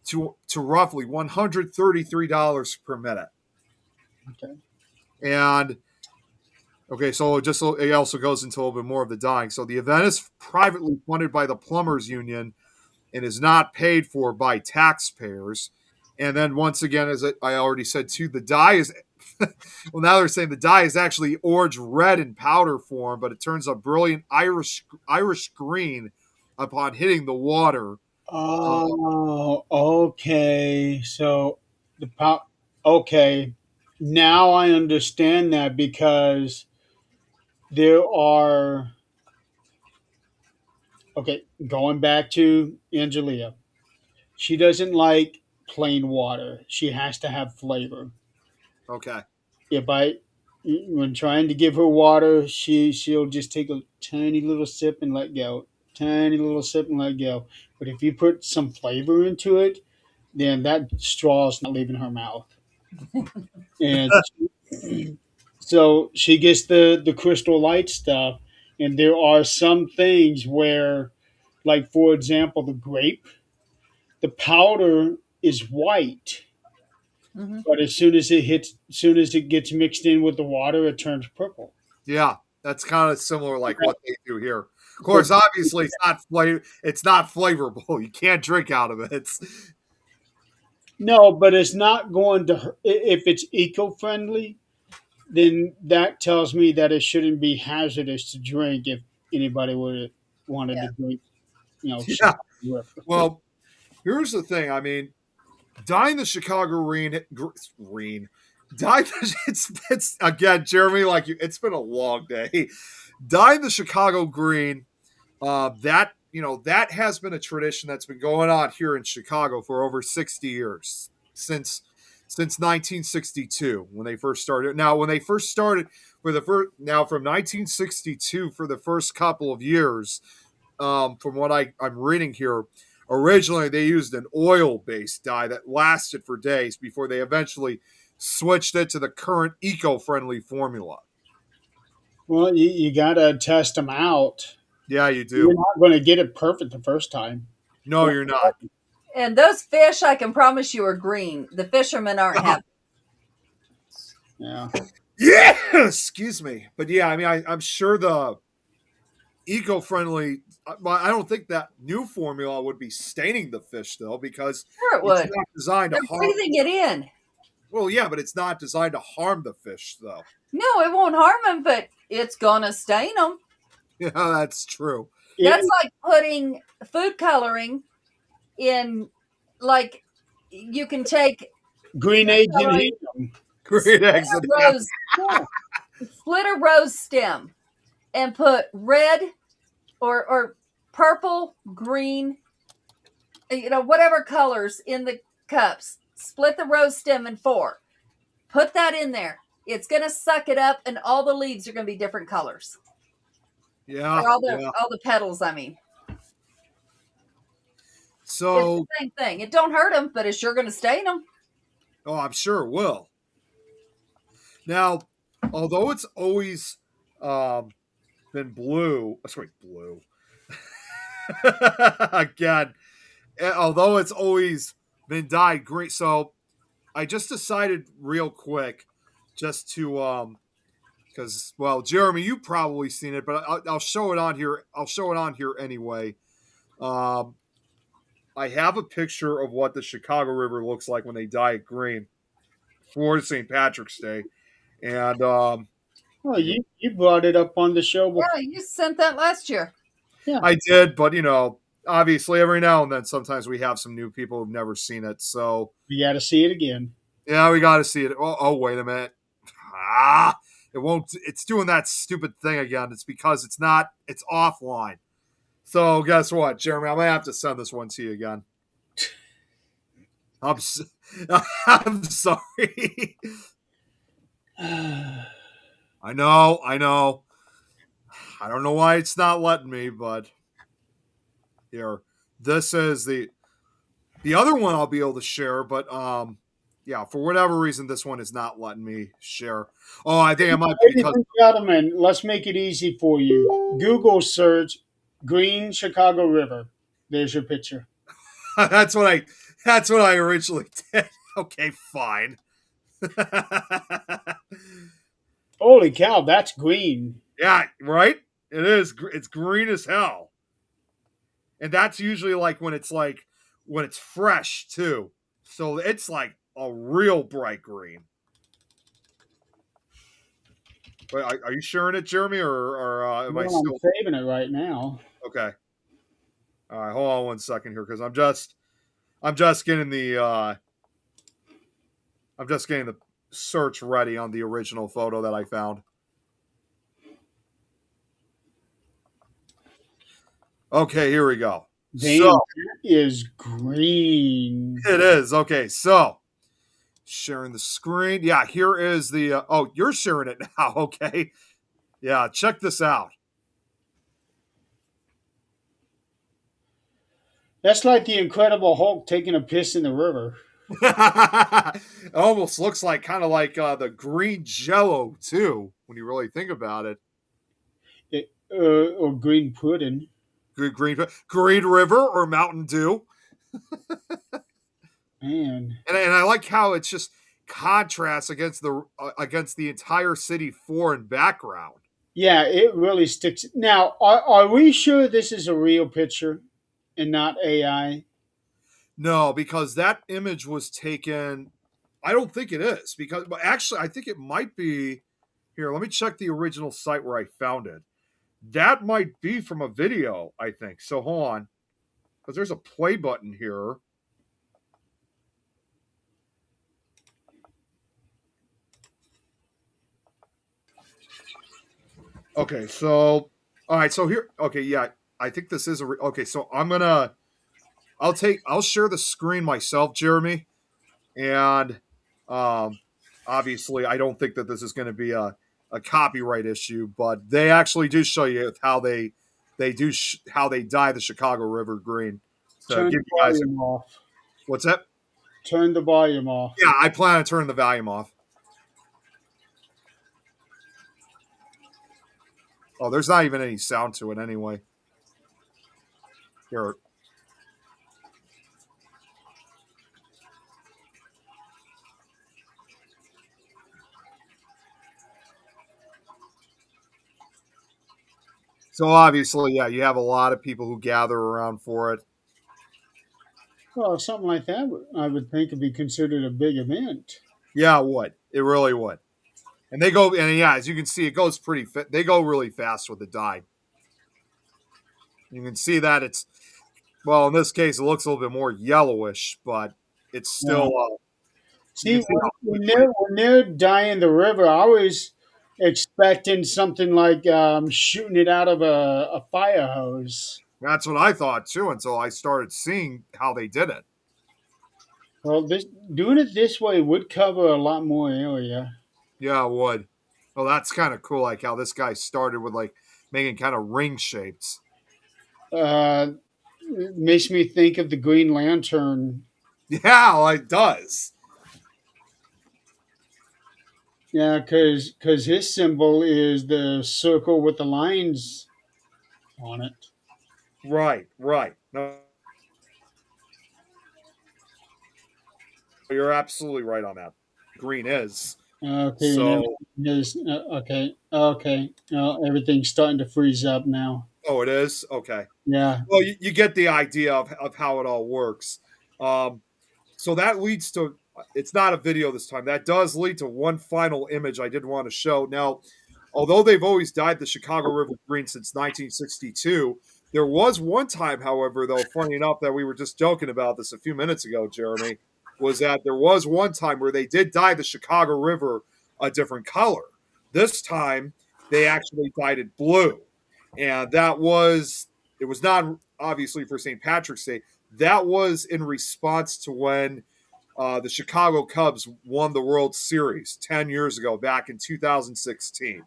to roughly $133 per minute. Okay. And okay, so it also goes into a little bit more of the dyeing. So the event is privately funded by the Plumbers Union and is not paid for by taxpayers. And then once again, as I already said too, the dye is well, now they're saying the dye is actually orange red in powder form, but it turns a brilliant Irish green upon hitting the water. Oh, okay. So okay. Now I understand that, because there are, okay, going back to Angelia. She doesn't like plain water. She has to have flavor. Okay. If I When trying to give her water, she'll just take a tiny little sip and let go. Tiny little sip and let go. But if you put some flavor into it, then that straw's not leaving her mouth. And so she gets the Crystal Light stuff, and there are some things where, like for example, the grape, the powder is white, Hmm. but as soon as it gets mixed in with the water, it turns purple. Yeah, that's kind of similar, like what they do here. Of course, obviously, it's not flavorful. You can't drink out of it. No, but it's not going to hurt. If it's eco-friendly, then that tells me that it shouldn't be hazardous to drink if anybody would wanted Yeah. to drink, Yeah. River. Well, here's the thing. I mean, dyeing the Chicago green, it's again, Jeremy, like you. It's been a long day. Dyeing the Chicago green, that has been a tradition that's been going on here in Chicago for over 60 years, since 1962, when they first started. Now, when they first started from 1962, for the first couple of years, from what I'm reading here, originally they used an oil-based dye that lasted for days before they eventually switched it to the current eco-friendly formula. Well, you got to test them out. Yeah, you You're do. not going to get it perfect the first time. No, you're not. And those fish, I can promise you, are green. The fishermen aren't happy. Yeah. Yeah, excuse me. But yeah, I mean, I'm sure the eco-friendly. I don't think that new formula would be staining the fish though, because Sure, it it's would. not designed They're to harm. breathing it in. Well, yeah, but it's not designed to harm the fish, though. No, it won't harm them, but it's gonna stain them. Yeah, that's true. That's like putting food coloring in, like, you can take Green eggs and coloring, ham. Green eggs a and ham. rose, split a rose stem and put red or purple, green, whatever colors in the cups. Split the rose stem in 4. Put that in there. It's going to suck it up, and all the leaves are going to be different colors. Yeah, Or all yeah. the petals, I mean. So, it's the same thing. It don't hurt them, but it's sure going to stain them. oh, I'm sure it will. Now, although it's always been blue, blue. Again, although it's always been dyed green. So I just decided real quick just to because, well, Jeremy, you've probably seen it, but I'll show it on here. I'll show it on here anyway. I have a picture of what the Chicago River looks like when they dye it green for St. Patrick's Day. And Oh, you brought it up on the show before. Yeah, you sent that last year. I did, but obviously every now and then sometimes we have some new people who've never seen it. So We got to see it again. yeah, we got to see it. Oh, wait a minute. It won't. It's doing that stupid thing again. It's because it's offline. So guess what, Jeremy? I'm gonna have to send this one to you again. I'm sorry. I know. I don't know why it's not letting me, but here. This is the other one I'll be able to share, but yeah, for whatever reason, this one is not letting me share. Oh, I think it might be Ladies because and gentlemen, let's make it easy for you. Google search Green Chicago River. There's your picture. that's what I originally did. Okay, fine. Holy cow, that's green. Yeah, right? It is. It's green as hell. And that's usually when it's fresh too. So it's like a real bright green. Wait, are you sharing it, Jeremy, or am I Well, still I'm saving it right now. okay? All right, hold on one second here because I'm just getting the search ready on the original photo that I found. Okay, here we go. Damn, So that is green. it is. Okay, so sharing the screen. Yeah, here is the oh, you're sharing it now. Okay. Yeah, check this out. That's like the Incredible Hulk taking a piss in the river. It almost looks kind of like the green Jello too, when you really think about it. Or green pudding. Green River or Mountain Dew. Man. And I like how it's just contrasts against the entire city foreign background. Yeah, it really sticks. Now, are we sure this is a real picture and not AI? No, because that image was taken. I don't think it is but actually I think it might be. Here, let me check the original site where I found it. That might be from a video, I think. So hold on, because there's a play button here. Okay, so all right, so here. Okay, yeah, I think this is okay. So I'll share the screen myself, Jeremy, and obviously I don't think that this is going to be a copyright issue, but they actually do show you how they how they dye the Chicago River green. So Turn give the you guys volume off. what's that? Turn the volume off. Yeah, I plan on turning the volume off. Oh, there's not even any sound to it anyway. Here. So obviously, yeah, you have a lot of people who gather around for it. Well, something like that, I would think would be considered a big event. Yeah, it would. It really would. And they go, and yeah, as you can see, it goes pretty fit. They go really fast with the dye. You can see that it's, well, in this case, it looks a little bit more yellowish, but it's Yeah. still, you See, can see how when they're dyeing the river, I was expecting something like shooting it out of a fire hose. that's what I thought too until I started seeing how they did it. Well, doing it this way would cover a lot more area. Yeah, it would. Well, that's kind of cool, like how this guy started with like making kind of ring shapes. It makes me think of the Green Lantern. Yeah, well, it does. Yeah, because his symbol is the circle with the lines on it. Right, right. No, you're absolutely right on that. Green is. Okay, and So, everything is okay. Everything's starting to freeze up now. oh, it is? Okay. Yeah. Well, you get the idea of how it all works. Um, so that leads to, it's not a video this time. That does lead to one final image I did want to show. Now, although they've always dyed the Chicago River green since 1962, there was one time, however, though, funny enough, that we were just joking about this a few minutes ago, Jeremy, was that there was one time where they did dye the Chicago River a different color. This time, they actually dyed it blue. And it was not obviously for St. Patrick's Day. That was in response to when the Chicago Cubs won the World Series 10 years ago, back in 2016.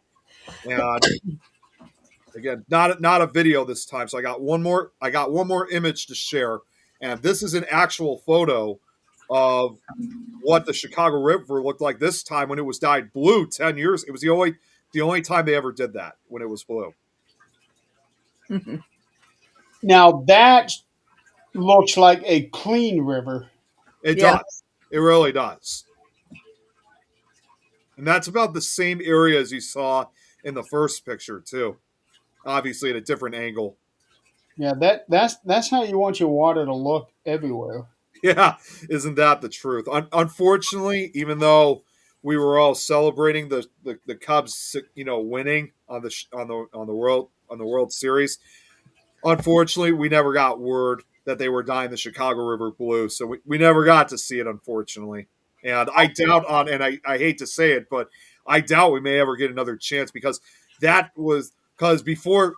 And again, not a video this time. So I got one more image to share, and this is an actual photo of what the Chicago River looked like this time when it was dyed blue 10 years. It was the only time they ever did that, when it was blue. Now that looks like a clean river. It Yeah. does. It really does. And that's about the same area as you saw in the first picture too. Obviously at a different angle. Yeah, that's how you want your water to look everywhere. Yeah, isn't that the truth? Unfortunately, even though we were all celebrating the Cubs, winning on the World Series, unfortunately, we never got word that they were dyeing the Chicago River blue, so we never got to see it, unfortunately. And I doubt and I hate to say it, but I doubt we may ever get another chance because before,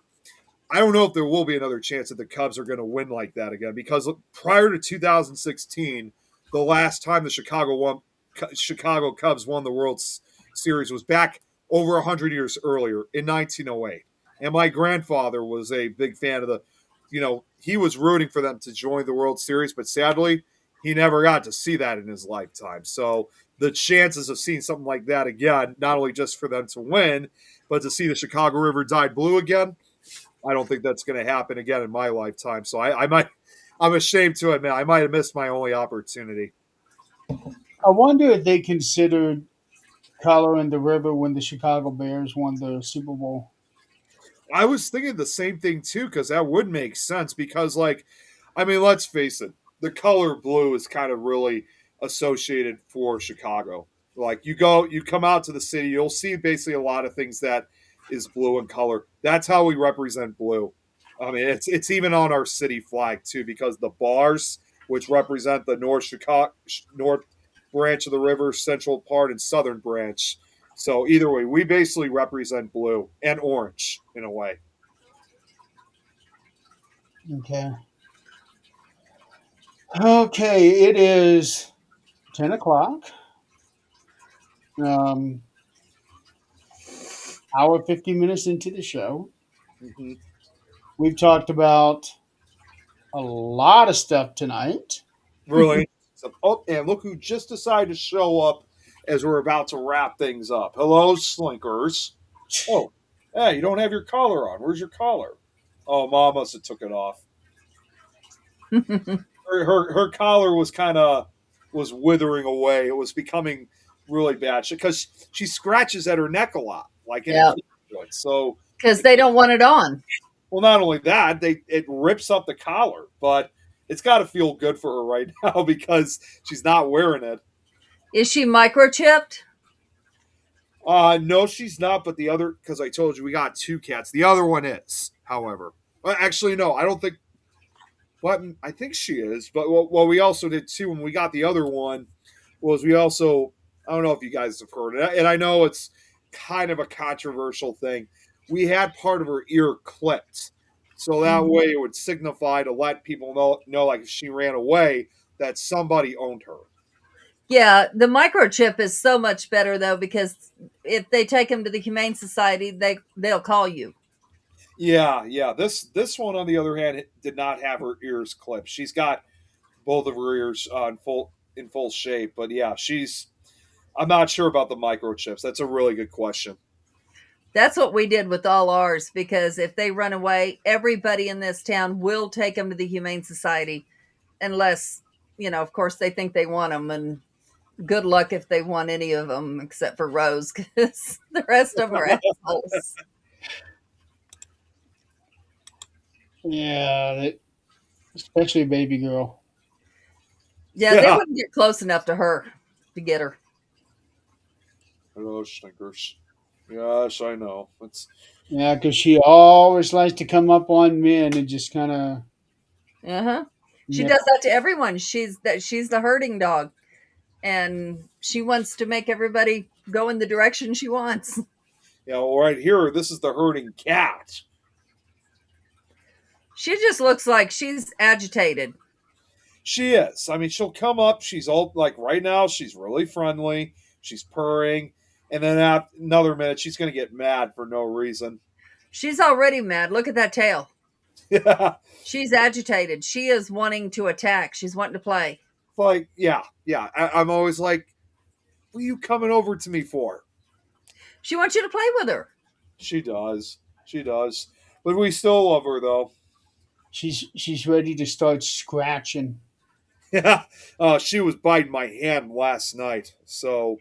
I don't know if there will be another chance that the Cubs are going to win like that again. Because prior to 2016, the last time the Chicago Cubs won the World Series was back over 100 years earlier in 1908. And my grandfather was a big fan of he was rooting for them to join the World Series, but sadly, he never got to see that in his lifetime. So the chances of seeing something like that again, not only just for them to win, but to see the Chicago River dyed blue again, I don't think that's going to happen again in my lifetime. So I'm ashamed to admit, I might have missed my only opportunity. I wonder if they considered coloring the river when the Chicago Bears won the Super Bowl. I was thinking the same thing too, because that would make sense. Because, let's face it, the color blue is kind of really associated for Chicago. Like you come out to the city, you'll see basically a lot of things that is blue in color. That's how we represent blue. I mean, it's even on our city flag too, because the bars, which represent the north branch of the river, central part, and southern branch. So either way, we basically represent blue and orange in a way. Okay. Okay, it is 10 o'clock. Hour 50 minutes into the show. Mm-hmm. We've talked about a lot of stuff tonight. Really. Oh, and look who just decided to show up as we're about to wrap things up. Hello, Slinkers. Oh, hey, you don't have your collar on. Where's your collar? Oh, Mom must have took it off. Her collar was withering away. It was becoming really bad because she scratches at her neck a lot, so Because they don't want it on. Well, not only that, it rips up the collar, but it's got to feel good for her right now because she's not wearing it. Is she microchipped? No, she's not. But the other, because I told you we got two cats. The other one is, however. Well, actually, no, I don't think. Well, I think she is. But what we also did too when we got the other one was we also. I don't know if you guys have heard it, and I know it's kind of a controversial thing. We had part of her ear clipped, so that way it would signify to let people know like if she ran away that somebody owned her. Yeah, the microchip is so much better though because if they take him to the Humane Society, they'll call you. Yeah. This one, on the other hand, did not have her ears clipped. She's got both of her ears in full shape, but yeah, she's. I'm not sure about the microchips. That's a really good question. That's what we did with all ours because if they run away, everybody in this town will take them to the Humane Society unless, of course they think they want them and good luck if they want any of them except for Rose because the rest of them are assholes. Yeah, especially baby girl. Yeah, they wouldn't get close enough to her to get her. Hello, stinkers. Yes, I know. Yeah, because she always likes to come up on men and just kind of. Uh-huh. She does that to everyone. She's the herding dog. And she wants to make everybody go in the direction she wants. Yeah, well, right here, this is the herding cat. She just looks like she's agitated. She is. I mean, she'll come up. She's all like right now. She's really friendly. She's purring, and then after another minute, she's going to get mad for no reason. She's already mad. Look at that tail. Yeah. She's agitated. She is wanting to attack. She's wanting to play. Like, yeah. I'm always like, what are you coming over to me for? She wants you to play with her. She does. But we still love her, though. She's ready to start scratching. Yeah. She was biting my hand last night. So,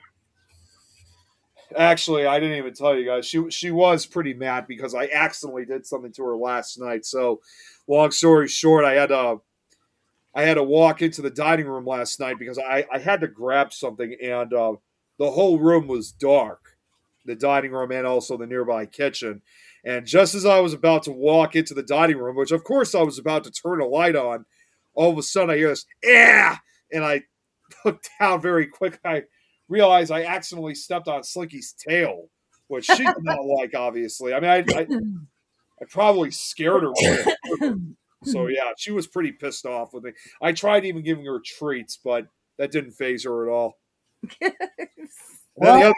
actually, I didn't even tell you guys. She was pretty mad because I accidentally did something to her last night. So, long story short, I had to walk into the dining room last night because I had to grab something, and the whole room was dark, the dining room and also the nearby kitchen. And just as I was about to walk into the dining room, which of course I was about to turn a light on, all of a sudden I hear this, yeah, and I looked down very quick. I realized I accidentally stepped on Slinky's tail, which she did not like, obviously. I mean, I probably scared her. So yeah, she was pretty pissed off with me. I tried even giving her treats, but that didn't faze her at all. Well,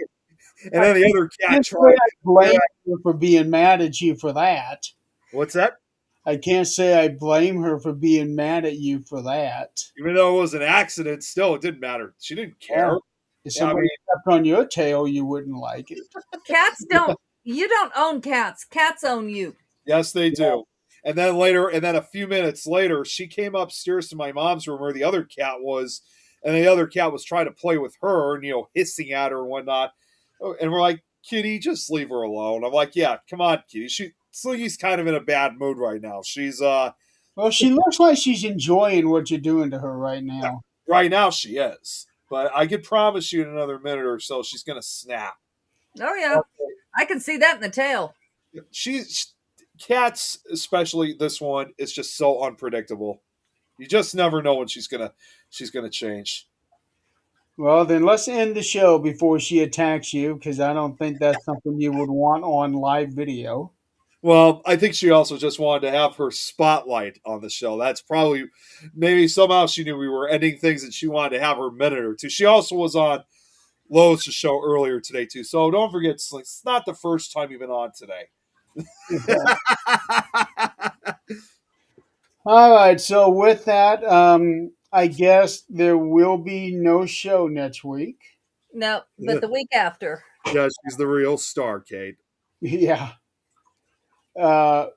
and then the other cat can't tried. say I blame her for being mad at you for that. What's that? I can't say I blame her for being mad at you for that. Even though it was an accident, still it didn't matter. She didn't care. If somebody stepped on your tail, you wouldn't like it. Cats don't. You don't own cats. Cats own you. Yes, they do. And then a few minutes later, she came upstairs to my mom's room where the other cat was, and the other cat was trying to play with her and, hissing at her and whatnot. And we're like, Kitty, just leave her alone. I'm like, yeah, come on, Kitty. Slinky's kind of in a bad mood right now. She's Well, she looks like she's enjoying what you're doing to her right now. Yeah, right now she is. But I could promise you in another minute or so she's gonna snap. Oh yeah. I can see that in the tail. Cats, especially this one, is just so unpredictable. You just never know when she's gonna change. Well, then let's end the show before she attacks you, because I don't think that's something you would want on live video. Well, I think she also just wanted to have her spotlight on the show. That's probably, maybe somehow she knew we were ending things and she wanted to have her minute or two. She also was on Lois' show earlier today, too. So don't forget, Slink, it's not the first time you've been on today. All right. So with that, I guess there will be no show next week. No, but the week after. Yeah, she's the real star, Kate. Yeah.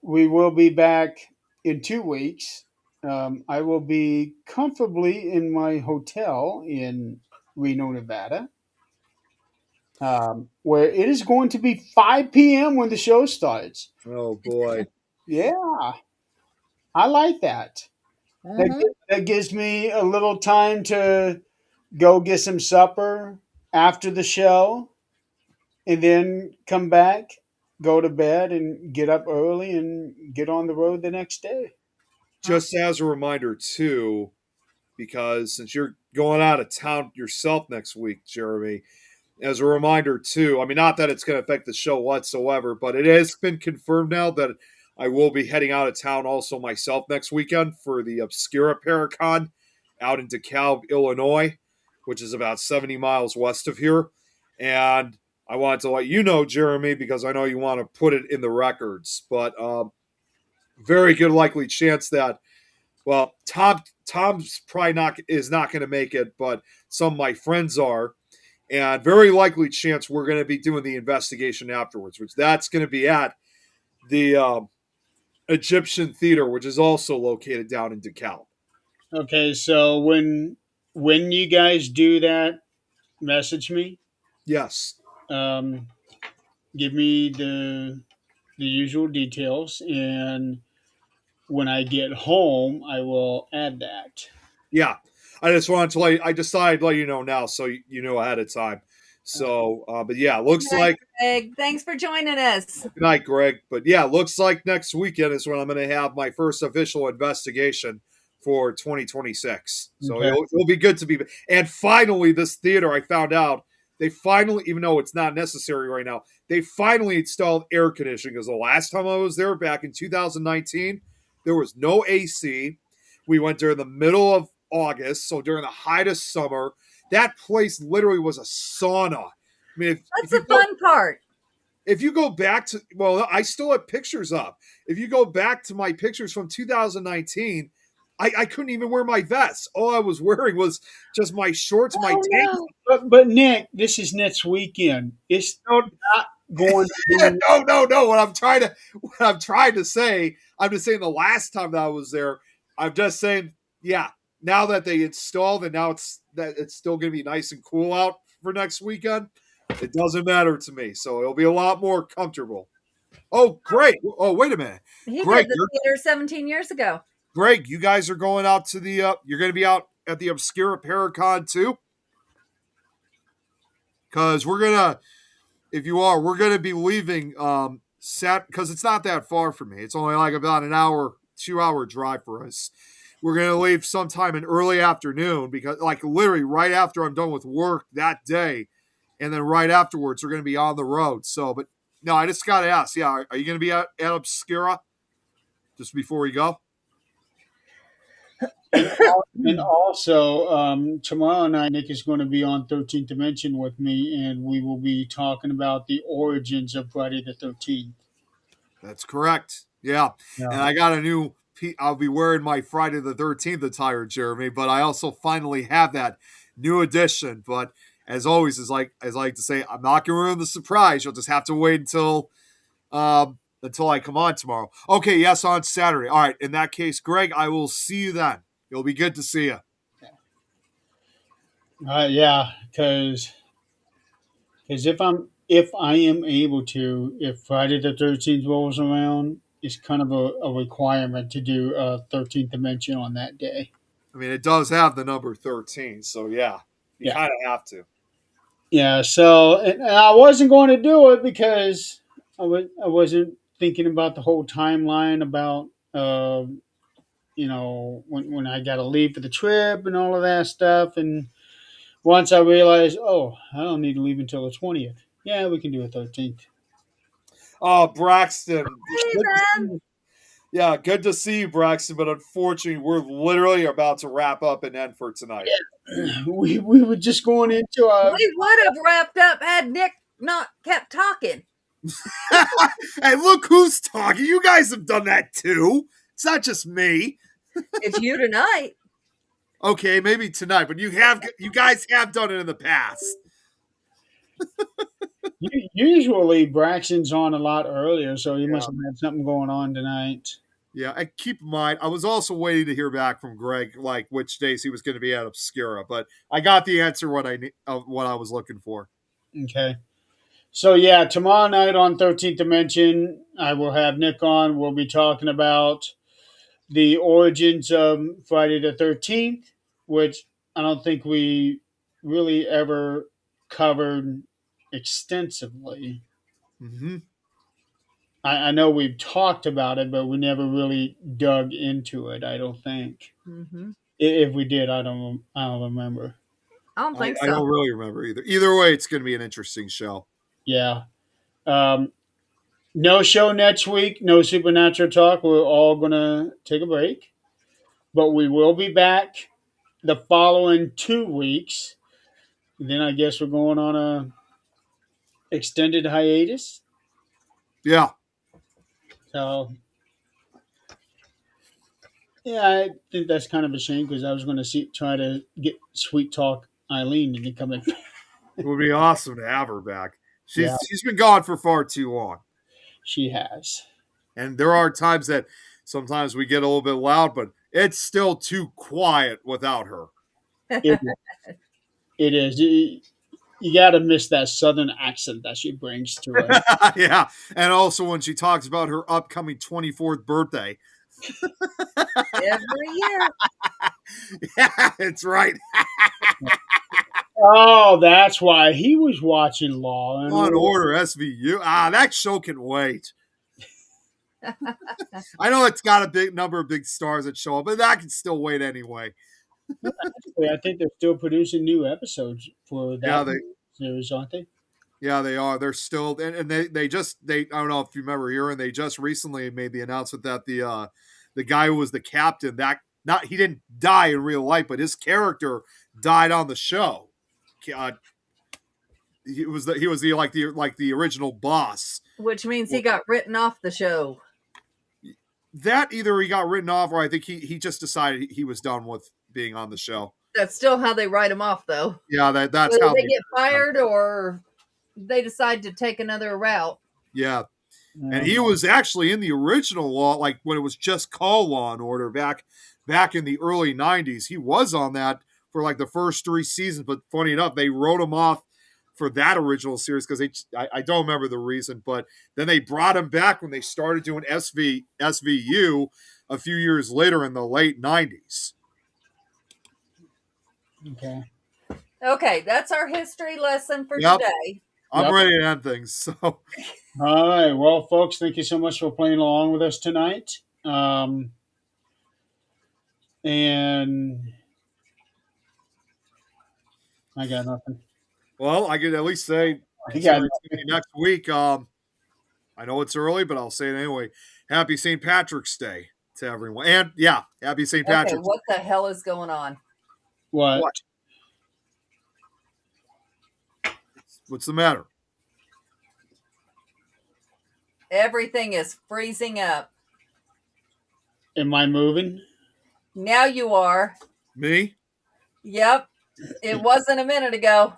We will be back in 2 weeks. I will be comfortably in my hotel in Reno, Nevada, where it is going to be 5 p.m. when the show starts. Oh, boy. Yeah. I like that. Mm-hmm. That gives me a little time to go get some supper after the show, and then come back, go to bed, and get up early and get on the road the next day. Just as a reminder, too, because since you're going out of town yourself next week, Jeremy, as a reminder, too, I mean, not that it's going to affect the show whatsoever, but it has been confirmed now that I will be heading out of town also myself next weekend for the Obscura Paracon out in DeKalb, Illinois, which is about 70 miles west of here. And I wanted to let you know, Jeremy, because I know you want to put it in the records, but very good likely chance that, well, Tom's probably not going to make it, but some of my friends are, and very likely chance we're going to be doing the investigation afterwards, which that's going to be at the Egyptian Theater, which is also located down in DeKalb. Okay, so when you guys do that, message me. Yes. Um, give me the usual details, and when I get home, I will add that. Yeah. I just wanted to I decided to let you know now so you know ahead of time. So, but yeah, looks Good night, like Greg. Thanks for joining us. good night, Greg. But yeah, looks like next weekend is when I'm going to have my first official investigation for 2026. So Okay. it'll be good to be. And finally, this theater, I found out they finally, even though it's not necessary right now, they finally installed air conditioning because the last time I was there back in 2019, there was no AC. We went during the middle of August, so during the height of summer. That place literally was a sauna. I mean, That's the fun part. if you go back to, well, I still have pictures up. If you go back to my pictures from 2019, I couldn't even wear my vest. All I was wearing was just my shorts, my tank. But Nick, this is next weekend. It's not going to be. No. What I'm trying to say, I'm just saying the last time that I was there, I'm just saying, yeah. Now that they installed, and now it's still going to be nice and cool out for next weekend. It doesn't matter to me, so it'll be a lot more comfortable. Oh, great! Oh, wait a minute, He Greg, did the theater 17 years ago. Greg, you guys are going out to the. You're going to be out at the Obscura Paracon too, because we're gonna. If you are, we're gonna be leaving. Because it's not that far from me. It's only like about an hour, 2 hour drive for us. We're going to leave sometime in early afternoon because, like, literally right after I'm done with work that day. And then right afterwards, we're going to be on the road. So, but no, I just got to ask. Yeah, are you going to be at Obscura just before we go? And also, tomorrow night, Nick is going to be on 13th Dimension with me, and we will be talking about the origins of Friday the 13th. That's correct. Yeah. And I got a new. I'll be wearing my Friday the 13th attire, Jeremy, but I also finally have that new edition. But as always, as I like to say, I'm not going to ruin the surprise. You'll just have to wait until I come on tomorrow. Okay, yes, on Saturday. All right. In that case, Greg, I will see you then. It'll be good to see you. Yeah, because if I am able to, if Friday the 13th rolls around, it's kind of a requirement to do a 13th Dimension on that day. I mean, it does have the number 13, so yeah, you kind of have to. Yeah, so and I wasn't going to do it because I wasn't thinking about the whole timeline about when I got to leave for the trip and all of that stuff. And once I realized, I don't need to leave until the 20th. Yeah, we can do a 13th. Oh, Braxton. Hey, man. Yeah, good to see you, Braxton. But unfortunately, we're literally about to wrap up and end for tonight. We were just going into our. We would have wrapped up had Nick not kept talking. Hey, look who's talking. You guys have done that too. It's not just me. It's you tonight. Okay, maybe tonight, but you guys have done it in the past. Usually, Braxton's on a lot earlier, so he must have had something going on tonight. Yeah, and keep in mind, I was also waiting to hear back from Greg, like which days he was going to be at Obscura, but I got the answer what I was looking for. Okay. So yeah, tomorrow night on 13th Dimension, I will have Nick on. We'll be talking about the origins of Friday the 13th, which I don't think we really ever covered extensively. Mm-hmm. I know we've talked about it, but we never really dug into it. I don't think. Mm-hmm. If we did, I don't remember. I don't think I so. don't really remember either. Either way, it's going to be an interesting show. Yeah. No show next week. No Supernatural talk. We're all gonna take a break, but we will be back the following 2 weeks. Then I guess we're going on a extended hiatus. Yeah. So yeah, I think that's kind of a shame because I was going to try to get Sweet Talk Eileen to come in. It would be awesome to have her back. Yeah. She's been gone for far too long. She has. And there are times that sometimes we get a little bit loud, but it's still too quiet without her. It is. You got to miss that southern accent that she brings to it. Yeah. And also when she talks about her upcoming 24th birthday. Every year. Yeah, it's right. Oh, that's why he was watching Law and On Order SVU. That show can wait. I know it's got a big number of big stars that show up, but that can still wait anyway. I think they're still producing new episodes for that series, aren't they? Yeah, they are. They're still, and they I don't know if you remember hearing, they just recently made the announcement that the guy who was the captain, he didn't die in real life, but his character died on the show. He was the original boss. Which means he got written off the show. That either he got written off, or I think he just decided he was done with being on the show. That's still how they write him off, though. Yeah, that's Whether how they get fired or they decide to take another route. Yeah. And he was actually in the original Law, like when it was just called Law and Order back in the early 90s. He was on that for like the first 3 seasons, but funny enough, they wrote him off for that original series because I don't remember the reason, but then they brought him back when they started doing SVU a few years later in the late 90s. Okay, that's our history lesson for Yep. today. I'm ready to end things. So, all right, well, folks, thank you so much for playing along with us tonight. And I got nothing. well, I could at least say next week. I know it's early, but I'll say it anyway. Happy St. Patrick's Day to everyone, and yeah, happy St. Patrick's. Okay, what the hell is going on? What? What's the matter? Everything is freezing up. Am I moving? Now you are. Me? Yep. It wasn't a minute ago.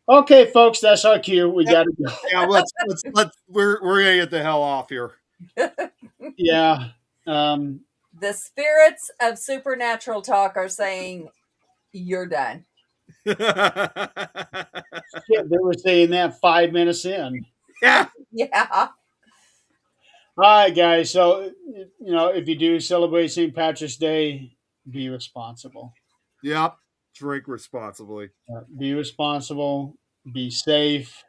Okay, folks, that's our cue. We got to go. Yeah, we're gonna get the hell off here. Yeah. The spirits of Supernatural Talk are saying you're done. They were saying that 5 minutes in. Yeah. Yeah. All right, guys. So, if you do celebrate St. Patrick's Day, be responsible. Yep. Drink responsibly. Be responsible. Be safe.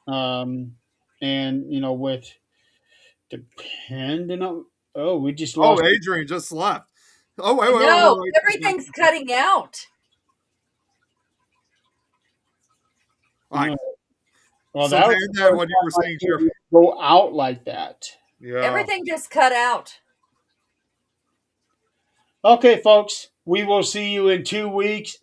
And, with depending on. Oh, we just lost. Oh, Adrian just left. Oh, wait. No, everything's cutting out. Well, So that was that what you were saying, Jeff. go out like that. Yeah. Everything just cut out. Okay, folks, we will see you in 2 weeks.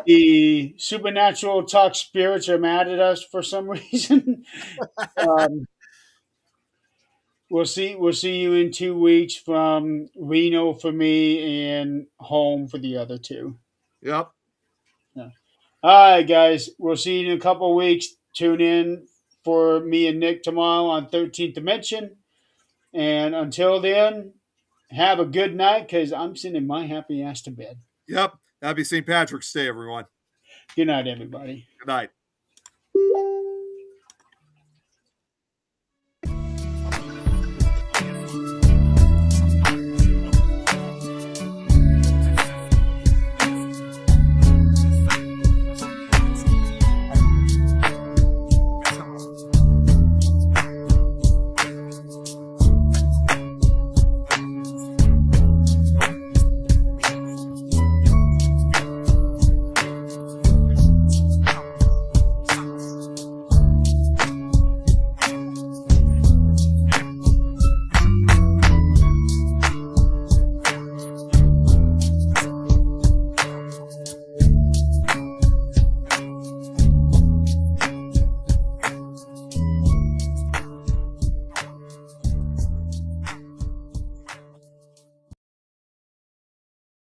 The Supernatural Talk spirits are mad at us for some reason. We'll see you in 2 weeks from Reno for me and home for the other two. Yep. All right, guys. We'll see you in a couple of weeks. Tune in for me and Nick tomorrow on 13th Dimension. And until then, have a good night because I'm sending my happy ass to bed. Yep. Happy St. Patrick's Day, everyone. Good night, everybody. Good night.